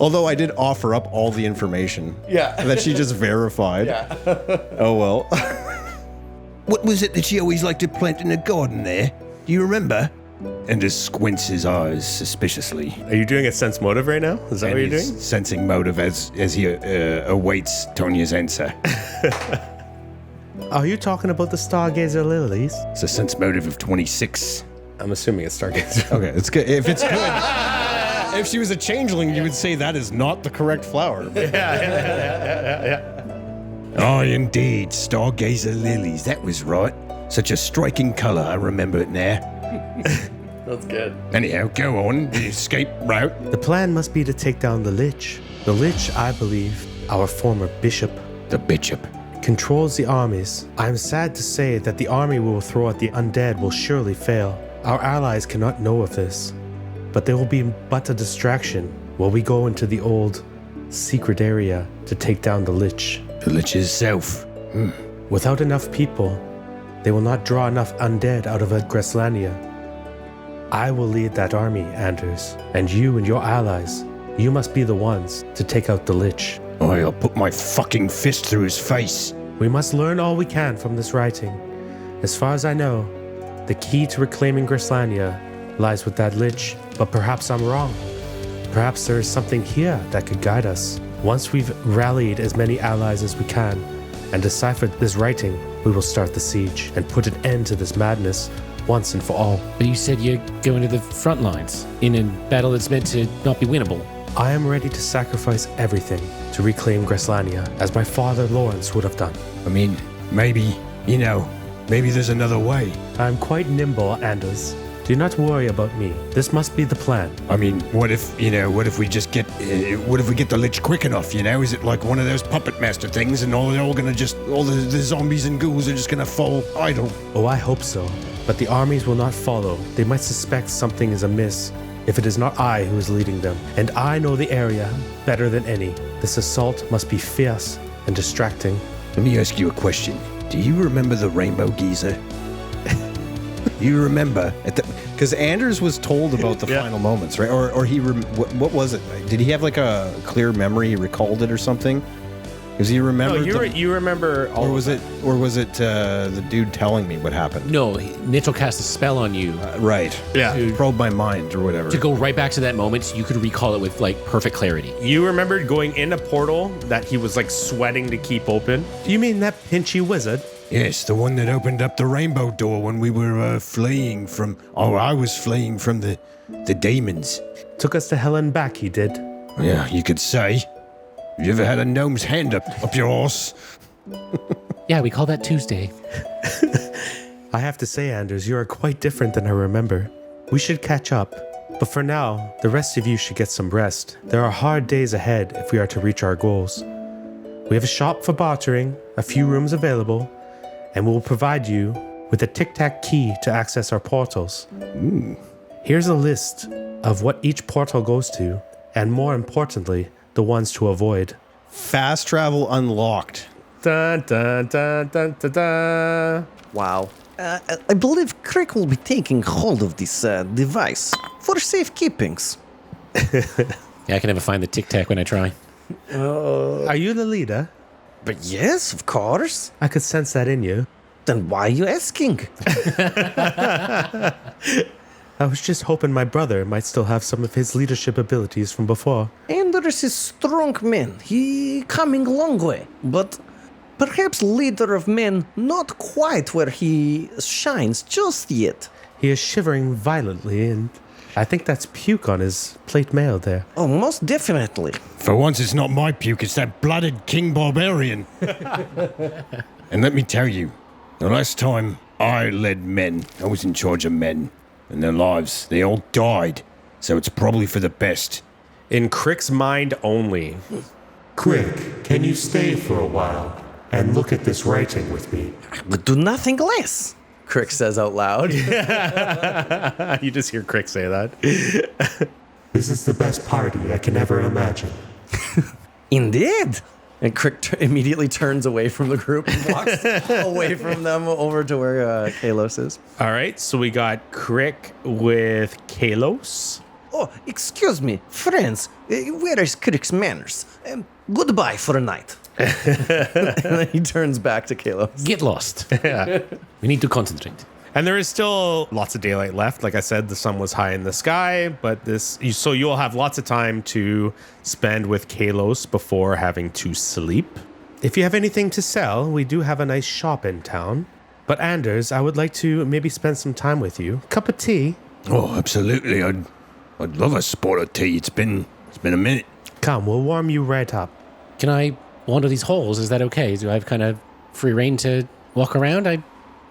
Although I did offer up all the information. Yeah. That she just verified. Yeah. Oh well. What was it that she always liked to plant in the garden there? Do you remember? And just squints his eyes suspiciously. Are you doing a sense motive right now? Is that And what you're he's doing? sensing motive as he awaits Tonya's answer. Are you talking about the Stargazer lilies? It's a sense motive of 26. I'm assuming it's Stargazer. Okay, it's good. If it's good. If she was a changeling, you would say that is not the correct flower. Oh, indeed, stargazer lilies. That was right. Such a striking color. I remember it now. That's good. Anyhow, go on. The escape route. The plan must be to take down the Lich. The Lich, I believe, our former bishop, The bishop. controls the armies. I am sad to say that the army we will throw at the undead will surely fail. Our allies cannot know of this, but they will be but a distraction while we go into the old secret area to take down the Lich. The lich itself. Without enough people, they will not draw enough undead out of Grislania. I will lead that army, Anders, and you and your allies, you must be the ones to take out the Lich. I'll put my fucking fist through his face. We must learn all we can from this writing. As far as I know, the key to reclaiming Grislania lies with that Lich, but perhaps I'm wrong. Perhaps there is something here that could guide us. Once we've rallied as many allies as we can and deciphered this writing, we will start the siege and put an end to this madness once and for all. But you said you're going to the front lines in a battle that's meant to not be winnable. I am ready to sacrifice everything to reclaim Grislania, as my father Lawrence would have done. I mean, maybe, maybe there's another way. I am quite nimble, Anders. Do not worry about me. This must be the plan. I mean, what if we just get, what if we get the lich quick enough, Is it like one of those puppet master things and all the zombies and ghouls are just gonna fall idle? Oh, I hope so. But the armies will not follow. They might suspect something is amiss if it is not I who is leading them. And I know the area better than any. This assault must be fierce and distracting. Let me ask you a question. Do you remember the rainbow geezer? You remember Because Anders was told about the final moments, right? Or he, what was it? Did he have like a clear memory? He recalled it or something? Because he remembered. You remember all or was it the dude telling me what happened? No, Nitch will cast a spell on you Right. Yeah. To probe my mind or whatever. to go right back to that moment so you could recall it with like perfect clarity. You remembered going in a portal that he was like sweating to keep open? Do you mean that pinchy wizard? Yes, the one that opened up the rainbow door when we were fleeing from... Oh, I was fleeing from the demons. Took us to hell and back, he did. Yeah, you could say. You ever had a gnome's hand up your arse? Yeah, we call that Tuesday. I have to say, Anders, you are quite different than I remember. We should catch up. But for now, the rest of you should get some rest. There are hard days ahead if we are to reach our goals. We have a shop for bartering, a few rooms available, and we will provide you with a tic-tac key to access our portals. Here's a list of what each portal goes to, and more importantly, the ones to avoid. Fast travel unlocked. Dun, dun, dun, dun, dun, dun. Wow. I believe Crick will be taking hold of this device for safekeepings. Yeah, I can never find the tic tac when I try. Are you the leader? But yes, of course. I could sense that in you. Then why are you asking? I was just hoping my brother might still have some of his leadership abilities from before. Anders is strong man. He coming long way. But perhaps leader of men not quite where he shines just yet. He is shivering violently, and I think that's puke on his plate mail there. Oh, most definitely. For once, it's not my puke, it's that blooded King Barbarian. And let me tell you, the last time I led men, I was in charge of men, and their lives, they all died. So it's probably for the best. In Crick's mind only. Crick, can you stay for a while and look at this writing with me? But do nothing less. Crick says out loud. You just hear Crick say that. This is the best party I can ever imagine. Indeed. And Crick immediately turns away from the group and walks away from them over to where Kalos is. All right, so we got Crick with Kalos. Oh, excuse me, friends. Where is Crick's manners? Goodbye for a night. And then he turns back to Kalos. Get lost. We need to concentrate. And there is still lots of daylight left. Like I said, the sun was high in the sky, but so you'll have lots of time to spend with Kalos before having to sleep. If you have anything to sell, we do have a nice shop in town. But Anders, I would like to maybe spend some time with you. Cup of tea? Oh, absolutely. I'd love a spot of tea. It's been a minute. Come, we'll warm you right up. Can I wander these halls? Is that okay? Do I have kind of free reign to walk around?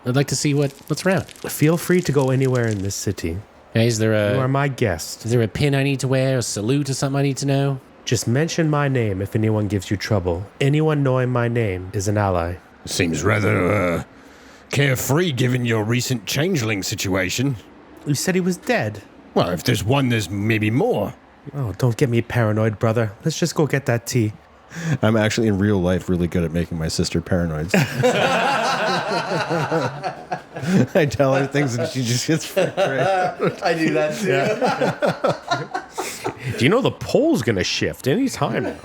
I'd like to see what's around. Feel free to go anywhere in this city. Okay, is there You are a my guest. is there a pin I need to wear, a salute or something I need to know? Just mention my name if anyone gives you trouble. Anyone knowing my name is an ally. Seems rather, carefree given your recent changeling situation. You said he was dead. Well, if there's one, there's maybe more. Oh, don't get me paranoid, brother. Let's just go get that tea. I'm actually in real life really good at making my sister paranoid. I tell her things and she just gets freaked right. I do that too. Do you know the pole's going to shift any time now?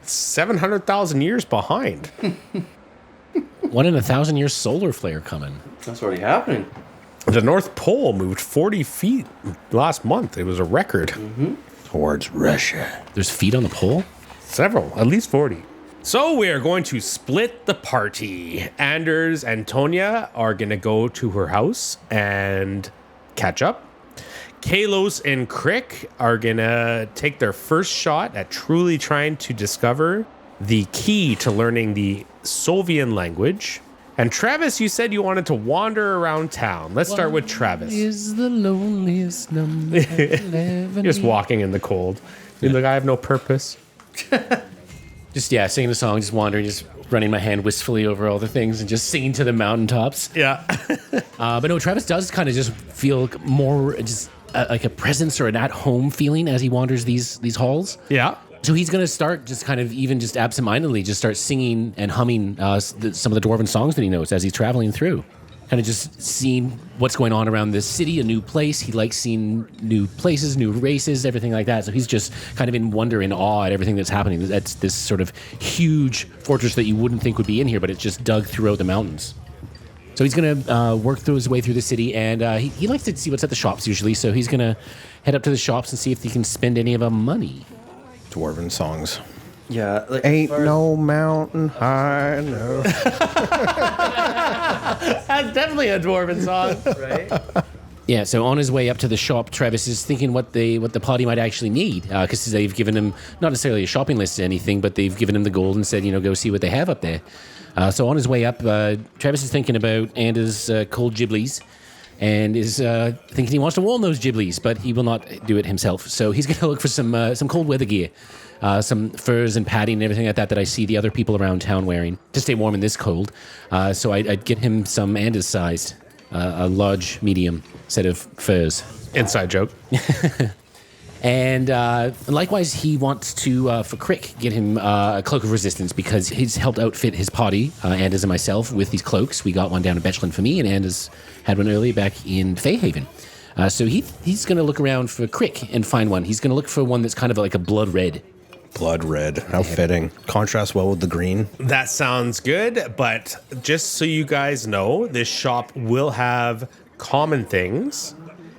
700,000 years behind. 1 in 1,000 year solar flare coming. That's already happening. The North Pole moved 40 feet last month. It was a record. Towards Russia. There's feet on the pole? Several, at least 40. So we are going to split the party. Anders and Tonya are going to go to her house and catch up. Kalos and Crick are going to take their first shot at truly trying to discover the key to learning the Sovian language. And Travis, you said you wanted to wander around town. Let's start with Travis. Is the loneliest number Just walking in the cold. You're like, I have no purpose. Just, singing the song, just wandering, just running my hand wistfully over all the things and just singing to the mountaintops. Yeah. But no, Travis does kind of just feel more just like a presence or an at-home feeling as he wanders these halls. Yeah. So he's going to start just kind of even just absentmindedly just start singing and humming some of the Dwarven songs that he knows as he's traveling through. Kind of just seeing what's going on around this city, a new place. He likes seeing new places, new races, everything like that. So he's just kind of in wonder and awe at everything that's happening. That's this sort of huge fortress that you wouldn't think would be in here, but it's just dug throughout the mountains. So he's going to work through his way through the city, and he likes to see what's at the shops usually. So he's going to head up to the shops and see if he can spend any of the money. Dwarven songs. Yeah. Like, Ain't no mountain high enough. That's definitely a Dwarven song. right? Yeah, so on his way up to the shop, Travis is thinking what the party might actually need, because they've given him not necessarily a shopping list or anything, but they've given him the gold and said, go see what they have up there. So on his way up, Travis is thinking about Anders' cold giblies, and is thinking he wants to warm those giblies, but he will not do it himself. So he's going to look for some cold weather gear, some furs and padding and everything like that I see the other people around town wearing to stay warm in this cold. So I'd get him some Anders-sized, a large, medium set of furs. Inside joke. And likewise, he wants to, for Crick, get him a cloak of resistance because he's helped outfit his party, Anders and myself, with these cloaks. We got one down in Betchland for me, and Anders had one earlier back in Fayhaven. So he's going to look around for Crick and find one. He's going to look for one that's kind of like a blood red. Blood red. How fitting. Contrasts well with the green. That sounds good, but just so you guys know, this shop will have common things,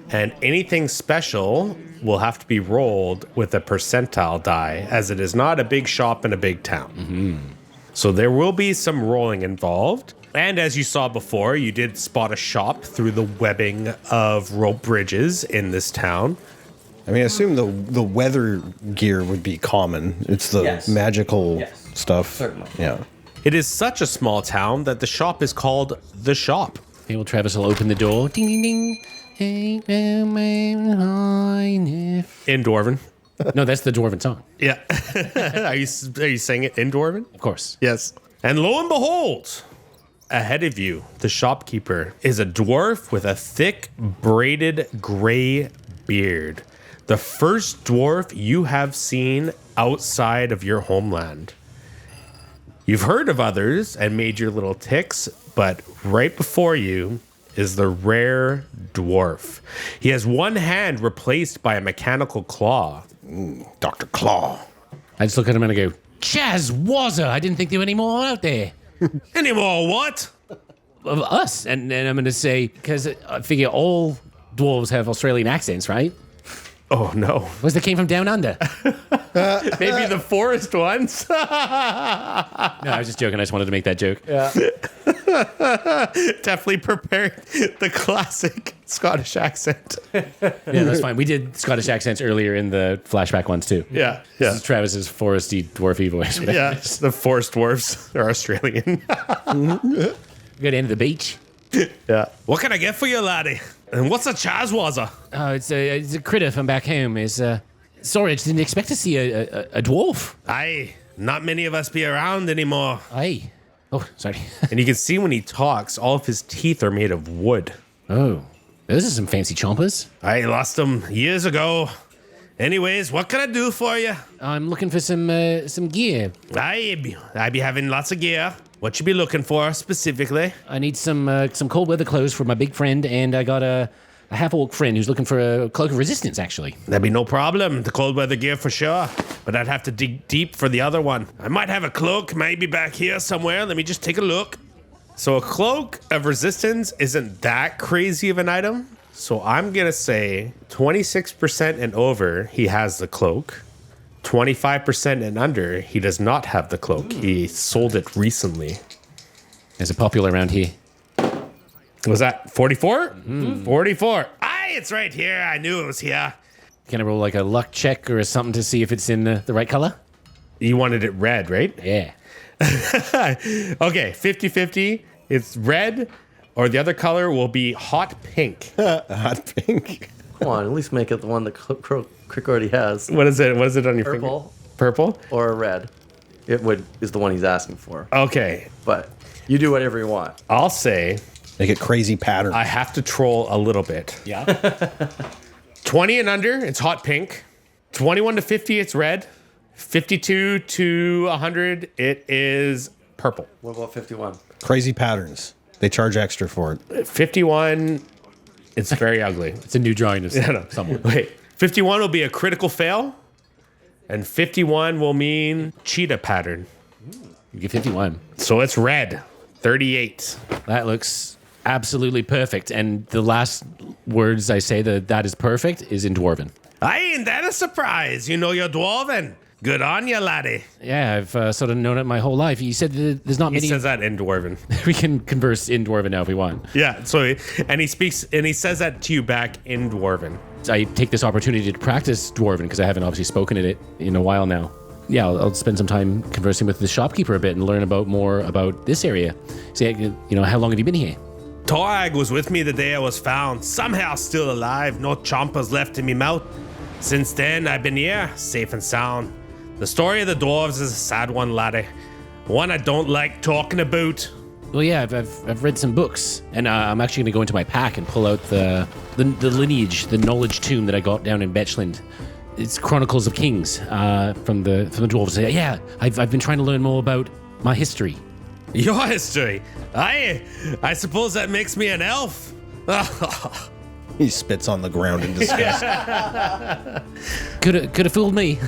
and anything special will have to be rolled with a percentile die, as it is not a big shop in a big town. So there will be some rolling involved. And as you saw before, you did spot a shop through the webbing of rope bridges in this town. I mean, I assume the weather gear would be common. It's the magical stuff. Certainly. Yeah. It is such a small town that the shop is called The Shop. Okay, well, Travis will open the door. Ding, ding, ding. Hey, In Dwarven. no, that's the Dwarven song. Yeah. Are you saying it in Dwarven? Of course. Yes. And lo and behold, ahead of you, the shopkeeper is a dwarf with a thick, braided gray beard. The first dwarf you have seen outside of your homeland. You've heard of others and made your little ticks, but right before you is the rare dwarf. He has one hand replaced by a mechanical claw. Dr. Claw. I just look at him and I go, Chaz Wazza! I didn't think there were any more out there. Any more what? Of us. And I'm going to say, because I figure all dwarves have Australian accents, right? Oh, no. Was they came from down under? Maybe the forest ones. No, I was just joking. I just wanted to make that joke. Yeah. Definitely prepared the classic Scottish accent. Yeah, that's fine. We did Scottish accents earlier in the flashback ones, too. Yeah. This is Travis's foresty, dwarfy voice. Yeah, the forest dwarves are Australian. Go down to the beach. Yeah. What can I get for you, laddie? And what's a chazwaza? Oh, it's a critter from back home. Sorry, I just didn't expect to see a dwarf. Aye, not many of us be around anymore. Aye. Oh, sorry. And you can see when he talks, all of his teeth are made of wood. Oh, those are some fancy chompers. I lost them years ago. Anyways, what can I do for you? I'm looking for some gear. I be having lots of gear. What you be looking for specifically? I need some cold weather clothes for my big friend, and I got a half-orc friend who's looking for a cloak of resistance, actually. That'd be no problem. The cold weather gear for sure. But I'd have to dig deep for the other one. I might have a cloak maybe back here somewhere. Let me just take a look. So a cloak of resistance isn't that crazy of an item. So I'm going to say 26% and over, he has the cloak. 25% and under, he does not have the cloak. He sold it recently. Is it popular around here? Was that 44? 44. Aye, it's right here. I knew it was here. Can I roll like a luck check or something to see if it's in the right color? You wanted it red, right? Yeah. Okay, 50-50. It's red, or the other color will be hot pink. Hot pink. Come on, at least make it the one that Crick already has. What is it? What is it on your Purple. finger? Purple? Or a red. Is the one he's asking for. Okay, But you do whatever you want. I'll say Make it crazy pattern. I have to troll a little bit. Yeah. 20 and under, it's hot pink. 21 to 50, it's red. 52 to 100, it is purple. What about 51? Crazy patterns. They charge extra for it. 51, it's very ugly. It's a new drawing of someone. Wait, 51 will be a critical fail, and 51 will mean cheetah pattern. You get 51. So it's red. 38. That looks absolutely perfect. And the last words I say that is perfect is in Dwarven. Aye, ain't that a surprise? You know you're dwarven. Good on you, laddie. Yeah, I've sort of known it my whole life. You said that there's not He many. says that in dwarven. We can converse in Dwarven now if we want. Yeah, so and he says that to you back in dwarven. So I take this opportunity to practice Dwarven because I haven't obviously spoken it in a while now. Yeah, I'll spend some time conversing with the shopkeeper a bit and learn more about this area. See, how long have you been here? Torag was with me the day I was found, somehow still alive, no chompers left in me mouth. Since then, I've been here, safe and sound. The story of the dwarves is a sad one, laddie. One I don't like talking about. Well, yeah, I've read some books, and I'm actually going to go into my pack and pull out the lineage, the knowledge tome that I got down in Betchland. It's Chronicles of Kings from the dwarves. Yeah, I've been trying to learn more about my history. Your history? I suppose that makes me an elf. He spits on the ground in disgust. Could have fooled me.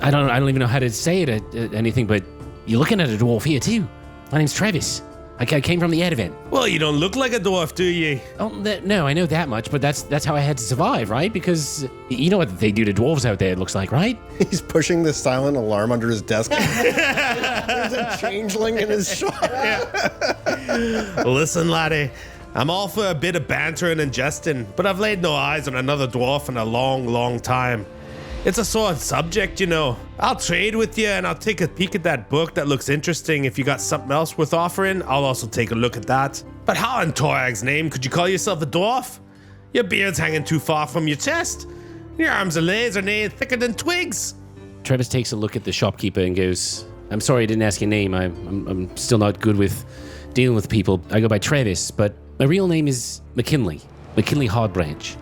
I don't even know how to say it anything, but you're looking at a dwarf here too. My name's Travis. I came from the Advent. Well, you don't look like a dwarf, do you? Oh, no, I know that much, but that's how I had to survive, right? Because you know what they do to dwarves out there, it looks like, right? He's pushing the silent alarm under his desk. There's a changeling in his shop. Listen, laddie, I'm all for a bit of banter and jesting, but I've laid no eyes on another dwarf in a long, long time. It's a sore subject, you know. I'll trade with you and I'll take a peek at that book that looks interesting. If you got something else worth offering, I'll also take a look at that. But how in Torag's name could you call yourself a dwarf? Your beard's hanging too far from your chest. Your arms are laser nailed thicker than twigs. Travis takes a look at the shopkeeper and goes, I'm sorry I didn't ask your name. I'm still not good with dealing with people. I go by Travis, but my real name is McKinley Hardbranch.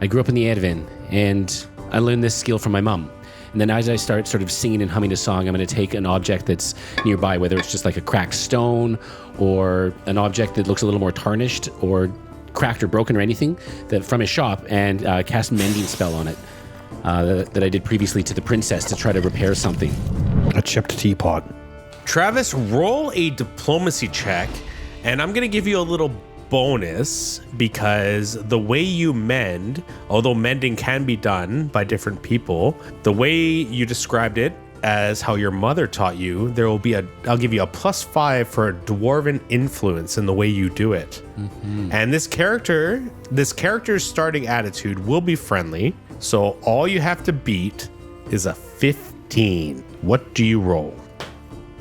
I grew up in the Advent, and I learned this skill from my mom. And then as I start sort of singing and humming a song, I'm going to take an object that's nearby, whether it's just like a cracked stone or an object that looks a little more tarnished or cracked or broken or anything that from his shop, and cast mending spell on it that I did previously to the princess to try to repair something. A chipped teapot. Travis, roll a diplomacy check, and I'm going to give you a little bonus because the way you mend, although mending can be done by different people, the way you described it as how your mother taught you, there will be I'll give you a +5 for a dwarven influence in the way you do it. Mm-hmm. And this character's starting attitude will be friendly, so all you have to beat is a 15. What do you roll?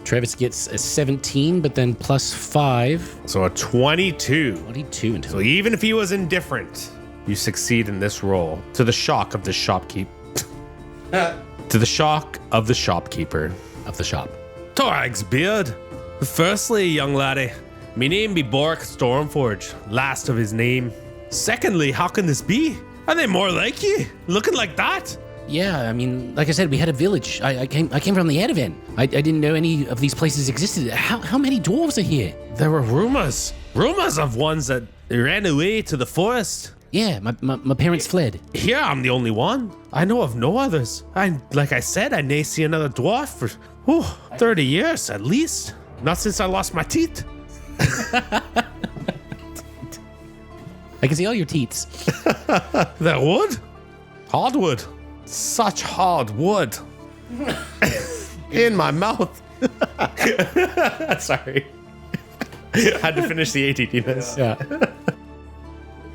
Travis gets a 17, but then +5. So a 22. 22 until. So even if he was indifferent, you succeed in this roll to the shock of the shopkeep. To the shock of the shopkeeper Of the shop. Torag's beard. Firstly, young laddie, me name be Bork Stormforge, last of his name. Secondly, how can this be? Are they more like you, looking like that? Yeah, I mean, like I said, we had a village. I came from the Advent. I didn't know any of these places existed. How many dwarves are here? There were rumors of ones that ran away to the forest. Yeah, my parents fled. Here, I'm the only one. I know of no others. Like I said, I may see another dwarf for 30 years at least. Not since I lost my teeth. I can see all your teats. That wood? Hardwood. Such hard wood. In my mouth. Sorry. Had to finish the ATTness. Yeah.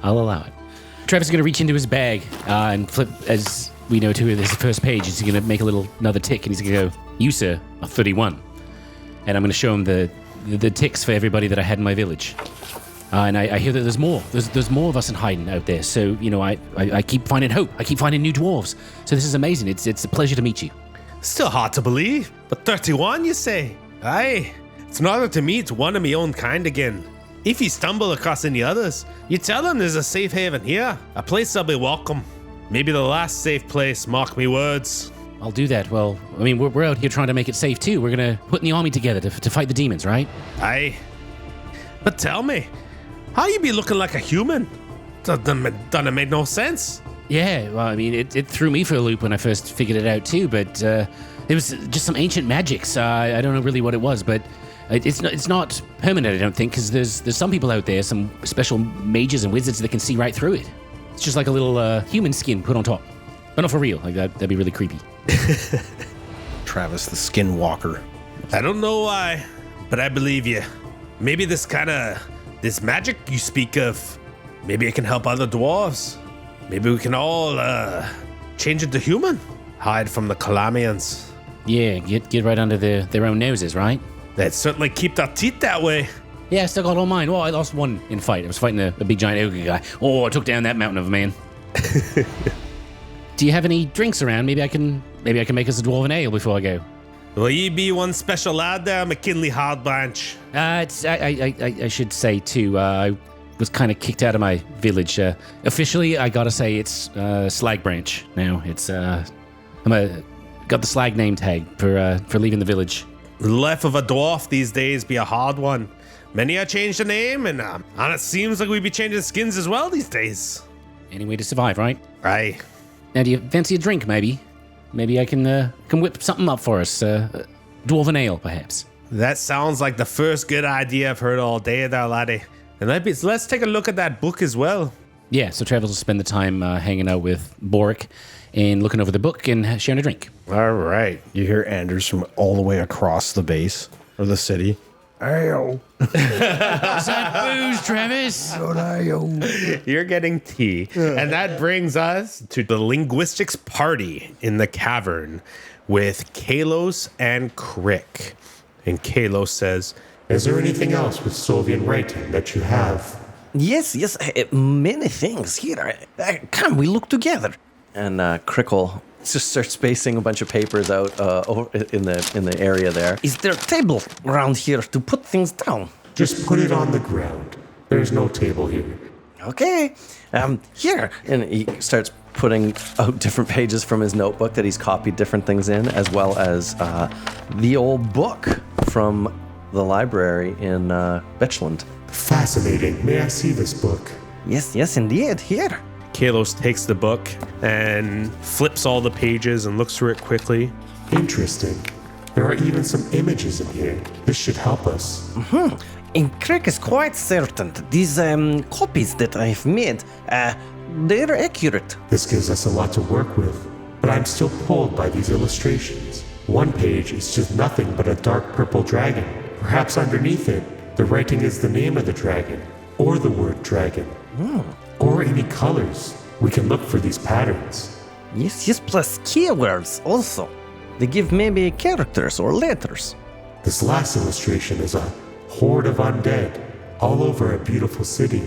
I'll allow it. Travis is going to reach into his bag and flip, as we know to this first page. He's going to make another tick, and he's going to go, you, sir, are 31. And I'm going to show him the ticks for everybody that I had in my village. And I hear that there's more. There's more of us in hiding out there. So, you know, I keep finding hope. I keep finding new dwarves. So this is amazing. It's a pleasure to meet you. Still hard to believe, but 31, you say? Aye. It's an honor to meet one of my own kind again. If you stumble across any others, you tell them there's a safe haven here, a place they'll be welcome. Maybe the last safe place, mark me words. I'll do that. Well, I mean, we're out here trying to make it safe too. We're going to put in the army together to fight the demons, right? Aye. But tell me, how you be looking like a human? Doesn't make no sense. Yeah, well, I mean, it threw me for a loop when I first figured it out too, but it was just some ancient magics. I don't know really what it was, but it's not permanent, I don't think, because there's some people out there, some special mages and wizards that can see right through it. It's just like a little human skin put on top. But not for real. Like that'd be really creepy. Travis the Skinwalker. I don't know why, but I believe you. Maybe this magic you speak of, maybe it can help other dwarves. Maybe we can all change into human. Hide from the Calamians. Yeah, get right under their own noses, right? They'd certainly keep their teeth that way. Yeah, I still got all mine. Well, I lost one in fight. I was fighting a big giant ogre guy. Oh, I took down that mountain of a man. Do you have any drinks around? Maybe I can make us a dwarven ale before I go. Will ye be one special lad there, McKinley Hardbranch? I should say too. I was kind of kicked out of my village. Officially, I gotta say it's Slag Branch now. It's got the slag name tag for leaving the village. The life of a dwarf these days be a hard one. Many are changed the name, and it seems like we be changing skins as well these days. Any way to survive, right? Aye. Now, do you fancy a drink, maybe? Maybe I can whip something up for us. Dwarven ale, perhaps. That sounds like the first good idea I've heard all day there, laddie. And let's take a look at that book as well. Yeah, so Travis will spend the time hanging out with Boric and looking over the book and sharing a drink. All right. You hear Anders from all the way across the base or the city. Ayo. What's that booze, Travis? You're getting tea. And that brings us to the linguistics party in the cavern with Kalos and Crick. And Kalos says, Is there anything else with Soviet writing that you have? Yes, many things here. Come, we look together. And Crickle just starts spacing a bunch of papers out in the area there. Is there a table around here to put things down? Just put it on the ground. There's no table here. Okay. Here. And he starts putting out different pages from his notebook that he's copied different things in, as well as the old book from the library in Betchland. Fascinating. May I see this book? Yes, indeed. Here. Kalos takes the book and flips all the pages and looks through it quickly. Interesting. There are even some images in here. This should help us. And Crick is quite certain that these copies that I've made, they're accurate. This gives us a lot to work with, but I'm still pulled by these illustrations. One page is just nothing but a dark purple dragon. Perhaps underneath it, the writing is the name of the dragon, or the word dragon, or any colors. We can look for these patterns. Yes, plus keywords also. They give maybe characters or letters. This last illustration is a horde of undead all over a beautiful city.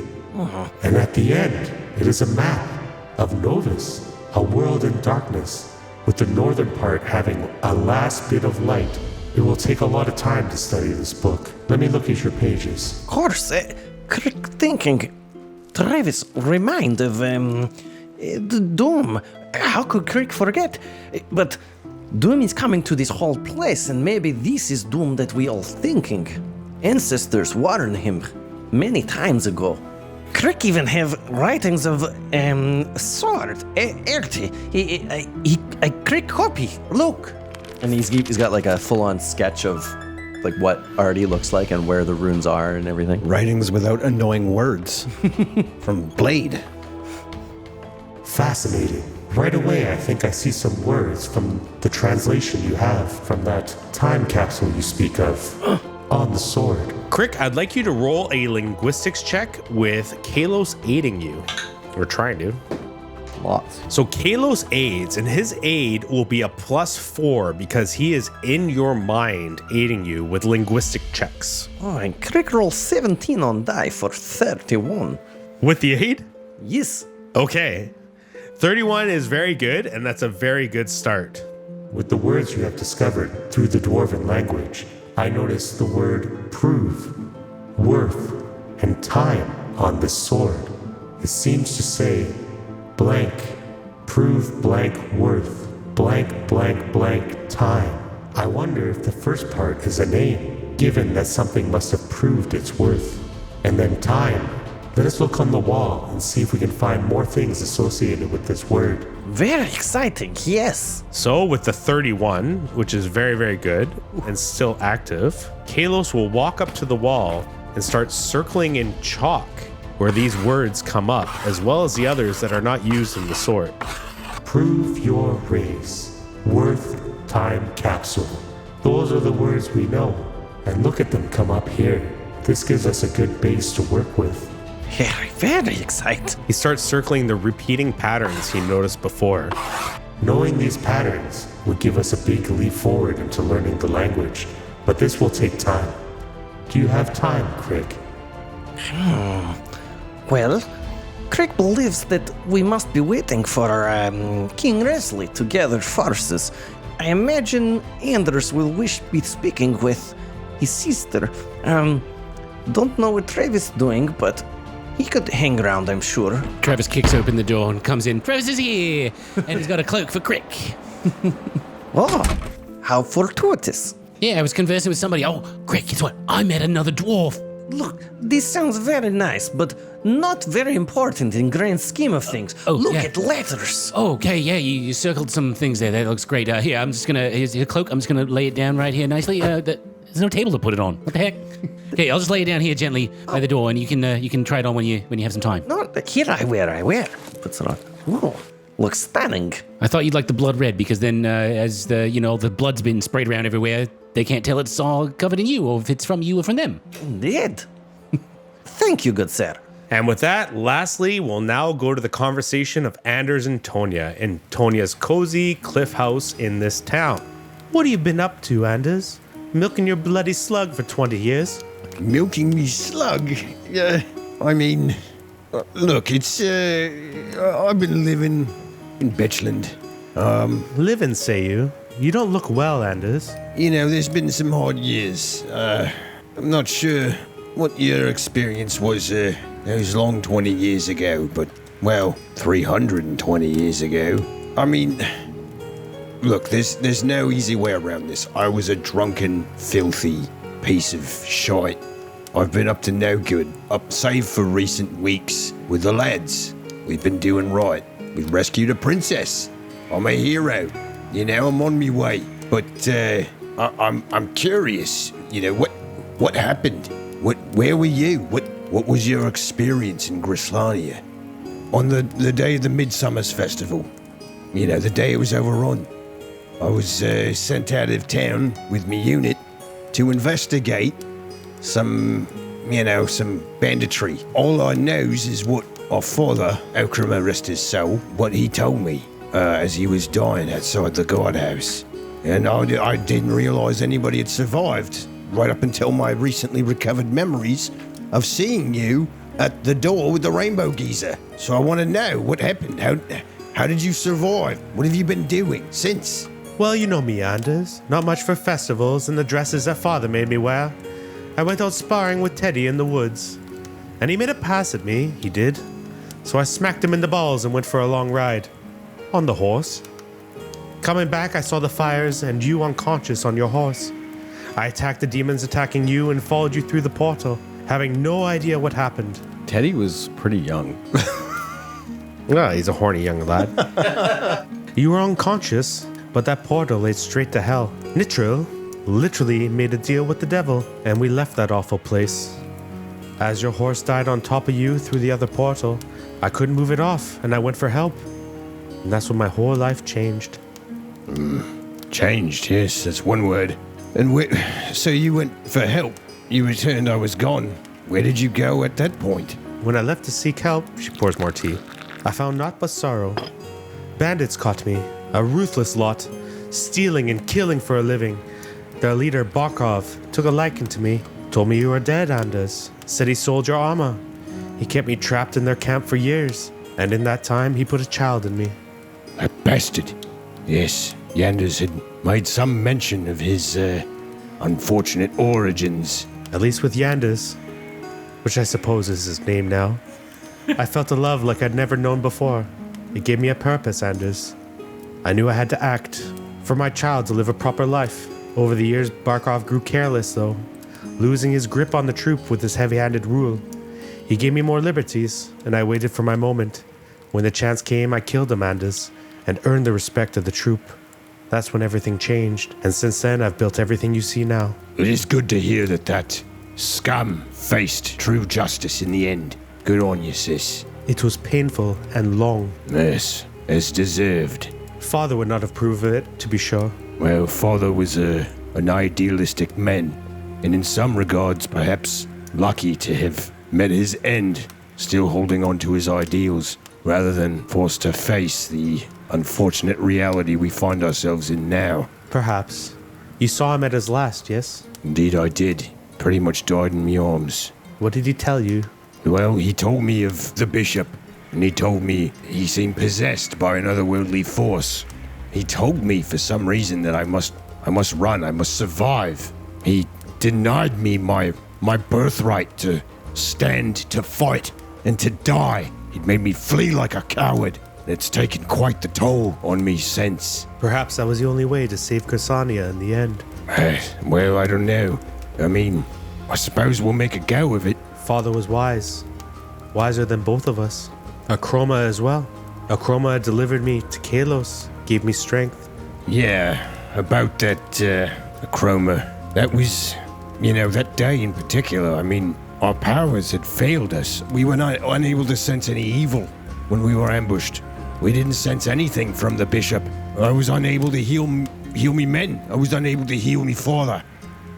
And at the end, it is a map of Novus, a world in darkness, with the northern part having a last bit of light. It will take a lot of time to study this book. Let me look at your pages. Of course, Crick thinking. Travis remind of the Doom. How could Crick forget? But Doom is coming to this whole place, and maybe this is Doom that we all thinking. Ancestors warned him many times ago. Crick even have writings of sword, Erti. I Crick copy. Look, and he's got like a full-on sketch of like what Artie looks like and where the runes are and everything. Writings without annoying words. From Blade. Fascinating. Right away, I think I see some words from the translation you have from that time capsule you speak of on the sword. Crick, I'd like you to roll a linguistics check with Kalos aiding you. Or trying to. Lots. So Kalos aids, and his aid will be a +4 because he is in your mind aiding you with linguistic checks. Oh, and Crick roll 17 on die for 31. With the aid? Yes. Okay. 31 is very good, and that's a very good start. With the words you have discovered through the Dwarven language, I noticed the word prove, worth, and time on this sword. It seems to say blank, prove blank worth, blank blank blank time. I wonder if the first part is a name, given that something must have proved its worth. And then time. Let us look on the wall and see if we can find more things associated with this word. Very exciting, yes. So with the 31, which is very, very good and still active, Kalos will walk up to the wall and start circling in chalk where these words come up, as well as the others that are not used in the sword. Prove your race. Worth time capsule. Those are the words we know. And look at them come up here. This gives us a good base to work with. Very, very exciting. He starts circling the repeating patterns he noticed before. Knowing these patterns would give us a big leap forward into learning the language, but this will take time. Do you have time, Crick? Well, Crick believes that we must be waiting for King Raz to gather forces. I imagine Anders will wish to be speaking with his sister. Don't know what Travis is doing, but he could hang around, I'm sure. Travis kicks open the door and comes in. Travis is here! And he's got a cloak for Crick. Oh, how fortuitous. Yeah, I was conversing with somebody. Oh, Crick, guess what? I met another dwarf. Look, this sounds very nice, but not very important in grand scheme of things. Oh, Look yeah. at letters. Oh, okay, yeah, you circled some things there. That looks great. Here, I'm just gonna, here's your cloak. I'm just gonna lay it down right here nicely. There's no table to put it on. What the heck? Okay, I'll just lay it down here gently by the door, and you can try it on when you have some time. No, here I wear. Puts it on. Oh, looks stunning. I thought you'd like the blood red because then, as the blood's been sprayed around everywhere, they can't tell it's all covered in you or if it's from you or from them. Indeed. Thank you, good sir. And with that, lastly, we'll now go to the conversation of Anders and Tonya in Tonya's cozy cliff house in this town. What have you been up to, Anders? Milking your bloody slug for 20 years? Milking me slug? I mean, look, it's, I've been living in Betchland. Living, say you? You don't look well, Anders. You know, there's been some hard years. I'm not sure what your experience was those long 20 years ago, but, well, 320 years ago. I mean, look, there's no easy way around this. I was a drunken, filthy piece of shite. I've been up to no good, save for recent weeks with the lads. We've been doing right. We've rescued a princess. I'm a hero. You know, I'm on my way. But I'm curious. You know, what happened? Where were you? What was your experience in Grislania on the day of the Midsummer's Festival? You know, the day it was overrun. I was sent out of town with my unit to investigate some banditry. All I knows is what our father, Okram rest his soul, what he told me as he was dying outside the guardhouse. And I didn't realize anybody had survived right up until my recently recovered memories of seeing you at the door with the rainbow geezer. So I want to know what happened. How did you survive? What have you been doing since? Well, you know me, Anders. Not much for festivals and the dresses that father made me wear. I went out sparring with Teddy in the woods. And he made a pass at me, he did. So I smacked him in the balls and went for a long ride. On the horse. Coming back, I saw the fires and you unconscious on your horse. I attacked the demons attacking you and followed you through the portal, having no idea what happened. Teddy was pretty young. Well, he's a horny young lad. You were unconscious, but that portal led straight to hell. Nitro literally made a deal with the devil, and we left that awful place. As your horse died on top of you through the other portal, I couldn't move it off, and I went for help. And that's when my whole life changed. Changed, yes, that's one word. And so you went for help. You returned, I was gone. Where did you go at that point? When I left to seek help, she pours more tea, I found naught but sorrow. Bandits caught me, a ruthless lot, stealing and killing for a living. Their leader, Barkov, took a liking to me, told me you were dead, Anders, said he sold your armor. He kept me trapped in their camp for years, and in that time he put a child in me. A bastard. Yes, Yanders had made some mention of his unfortunate origins. At least with Yanders, which I suppose is his name now. I felt a love like I'd never known before. It gave me a purpose, Anders. I knew I had to act, for my child to live a proper life. Over the years, Barkov grew careless, though, losing his grip on the troop with his heavy-handed rule. He gave me more liberties, and I waited for my moment. When the chance came, I killed him, Anders, and earned the respect of the troop. That's when everything changed, and since then, I've built everything you see now. It is good to hear that scum faced true justice in the end. Good on you, sis. It was painful and long. Yes, as deserved. Father would not approve of it, to be sure. Well, father was an idealistic man, and in some regards, perhaps lucky to have met his end, still holding on to his ideals, rather than forced to face the unfortunate reality we find ourselves in now. Perhaps. You saw him at his last, yes? Indeed I did. Pretty much died in my arms. What did he tell you? Well, he told me of the bishop, and he told me he seemed possessed by an otherworldly force. He told me for some reason that I must run, I must survive. He denied me my birthright to stand, to fight, and to die. He'd made me flee like a coward, and it's taken quite the toll on me since. Perhaps that was the only way to save Cassania in the end. Well, I don't know. I mean, I suppose we'll make a go of it. Father was wise. Wiser than both of us. Acroma as well. Acroma delivered me to Kalos, gave me strength. Yeah, about that chroma. That was, that day in particular. I mean, our powers had failed us. We were not unable to sense any evil when we were ambushed. We didn't sense anything from the bishop. I was unable to heal me men. I was unable to heal me father.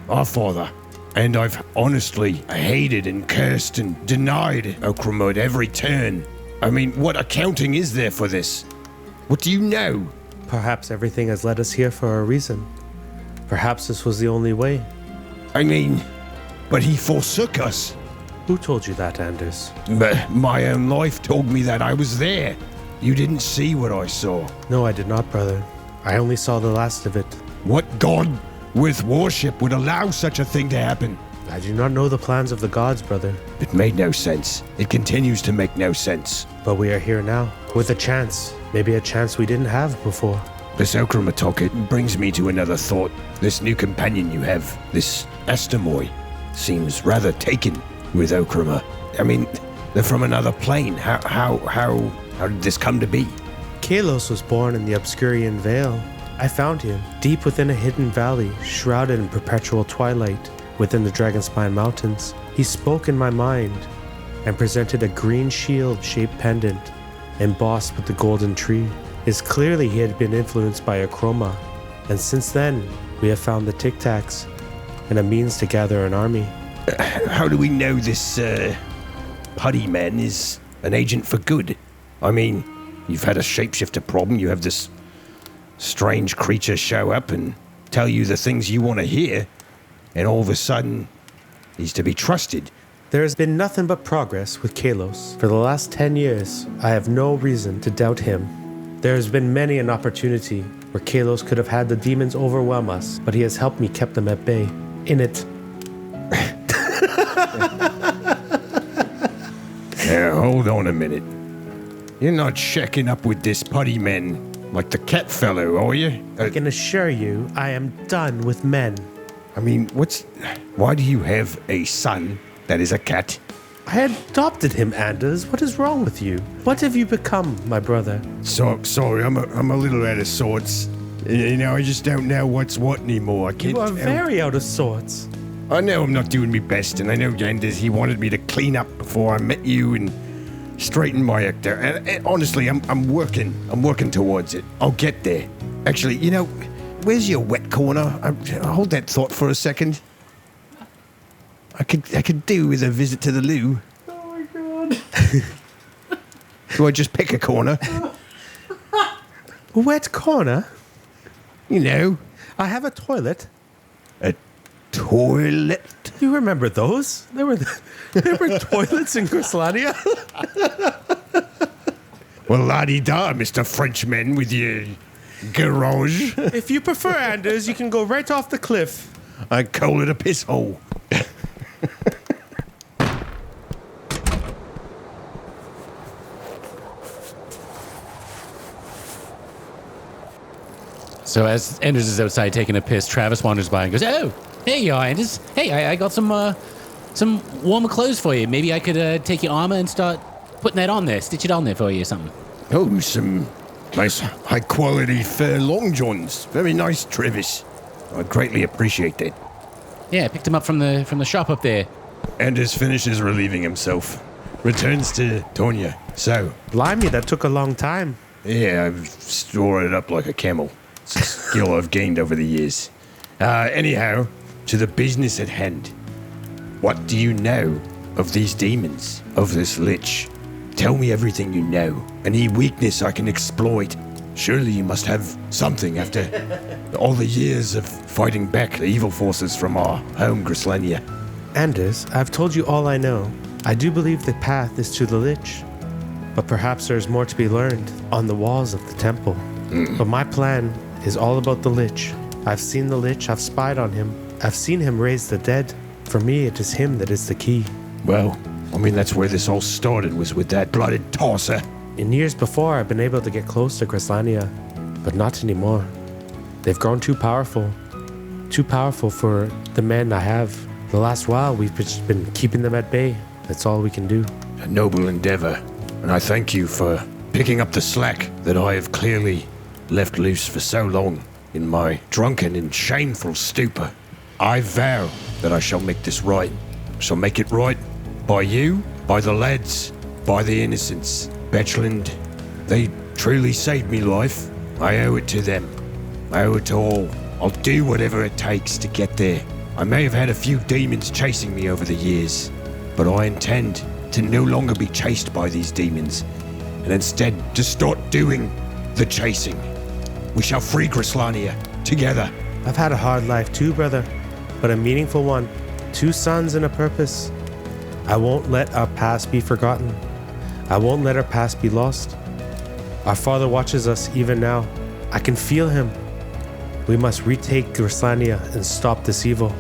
Our father. And I've honestly hated and cursed and denied Okroma at every turn. I mean, what accounting is there for this? What do you know? Perhaps everything has led us here for a reason. Perhaps this was the only way. I mean, but he forsook us. Who told you that, Anders? But my own life told me that. I was there. You didn't see what I saw. No, I did not, brother. I only saw the last of it. What god with worship would allow such a thing to happen? I do not know the plans of the gods, brother. It made no sense. It continues to make no sense. But we are here now, with a chance. Maybe a chance we didn't have before. This Okroma talk, it brings me to another thought. This new companion you have, this Astamoy, seems rather taken with Okroma. I mean, they're from another plane. How did this come to be? Kalos was born in the Obscurian Vale. I found him, deep within a hidden valley, shrouded in perpetual twilight, within the Dragonspine Mountains. He spoke in my mind, and presented a green shield-shaped pendant, embossed with the golden tree. It's clearly he had been influenced by Acroma, and since then, we have found the Tic Tacs, and a means to gather an army. How do we know this, putty man is an agent for good? I mean, you've had a shapeshifter problem, you have this strange creature show up and tell you the things you want to hear, and all of a sudden, he's to be trusted. There has been nothing but progress with Kalos. For the last 10 years, I have no reason to doubt him. There has been many an opportunity where Kalos could have had the demons overwhelm us, but he has helped me keep them at bay. In it. Now, hold on a minute. You're not checking up with this putty man like the cat fellow, are you? I can assure you, I am done with men. I mean, why do you have a son that is a cat? I adopted him, Anders. What is wrong with you? What have you become, my brother? Sorry, I'm a little out of sorts. I just don't know what's what anymore. I can't. You are very out of sorts. I know I'm not doing my best, and I know Anders, he wanted me to clean up before I met you and straighten my act out. And honestly, I'm working towards it. I'll get there. Actually, where's your wet corner? Hold that thought for a second. I could do with a visit to the loo. Oh my god. Do I just pick a corner? Wet corner? I have a toilet. A toilet? You remember those? There were toilets in Grislania. Well, la-di-da, Mr. Frenchman with your garage. If you prefer, Anders, you can go right off the cliff. I call it a piss hole. So as Anders is outside taking a piss, Travis wanders by and goes, "Oh, hey, you are, Anders. Hey, I got some warmer clothes for you. Maybe I could take your armor and start putting that on there, stitch it on there for you or something." Oh, some nice high-quality fur long johns. Very nice, Travis. I greatly appreciate that. Yeah, I picked him up from the shop up there. Anders finishes relieving himself. Returns to Tonya. So, Blimey, that took a long time. yeah, I've stored it up like a camel. It's a skill I've gained over the years. Anyhow, to the business at hand. What do you know of these demons, of this lich? Tell me everything you know. Any weakness I can exploit. Surely you must have something after all the years of fighting back the evil forces from our home, Grislania. Anders, I've told you all I know. I do believe the path is to the lich. But perhaps there's more to be learned on the walls of the temple. But my plan is all about the lich. I've seen the lich, I've spied on him. I've seen him raise the dead. For me, it is him that is the key. Well, I mean, that's where this all started, was with that blooded tosser. In years before, I've been able to get close to Grislania, but not anymore. They've grown too powerful. Too powerful for the men I have the last while, we've just been keeping them at bay. That's all we can do. A noble endeavor, and I thank you for picking up the slack that I have clearly left loose for so long in my drunken and shameful stupor. I vow that I shall make this right. Shall make it right by you, by the lads, by the innocents. Betchland, they truly saved me life. I owe it to them. I owe it to all. I'll do whatever it takes to get there. I may have had a few demons chasing me over the years, but I intend to no longer be chased by these demons, and instead to start doing the chasing. We shall free Grislania together. I've had a hard life too, brother, but a meaningful one. 2 sons and a purpose. I won't let our past be forgotten. I won't let our past be lost. Our father watches us even now. I can feel him. We must retake Grislania and stop this evil.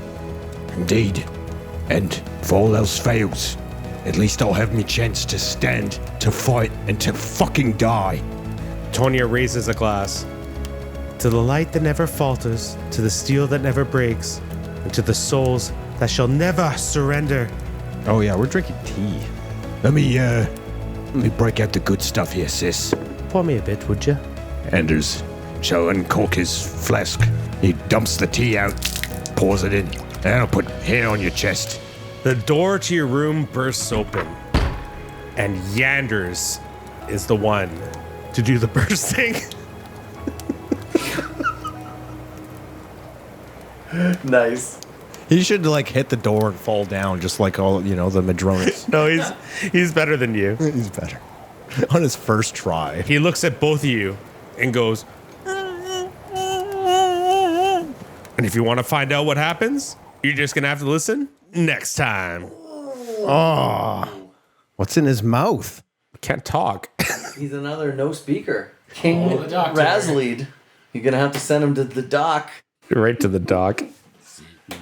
Indeed. And if all else fails, at least I'll have me chance to stand, to fight, and to fucking die. Tonya raises a glass. To the light that never falters, to the steel that never breaks, and to the souls that shall never surrender. Oh yeah, we're drinking tea. Let me break out the good stuff here, sis. Pour me a bit, would you? Anders shall uncork his flask. He dumps the tea out, pours it in. Now I'll put hair on your chest. The door to your room bursts open, and Yanders is the one to do the bursting. Nice. He should like hit the door and fall down, just like all the Madronases. No, he's better than you. He's better. On his first try. He looks at both of you and goes, and if you want to find out what happens, you're just going to have to listen next time. Oh, what's in his mouth? Can't talk. He's another no speaker. King the doctor. Raz lead. You're gonna have to send him to the dock. Right to the dock.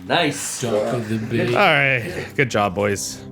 Nice. Dock of the bay. All right. Good job, boys.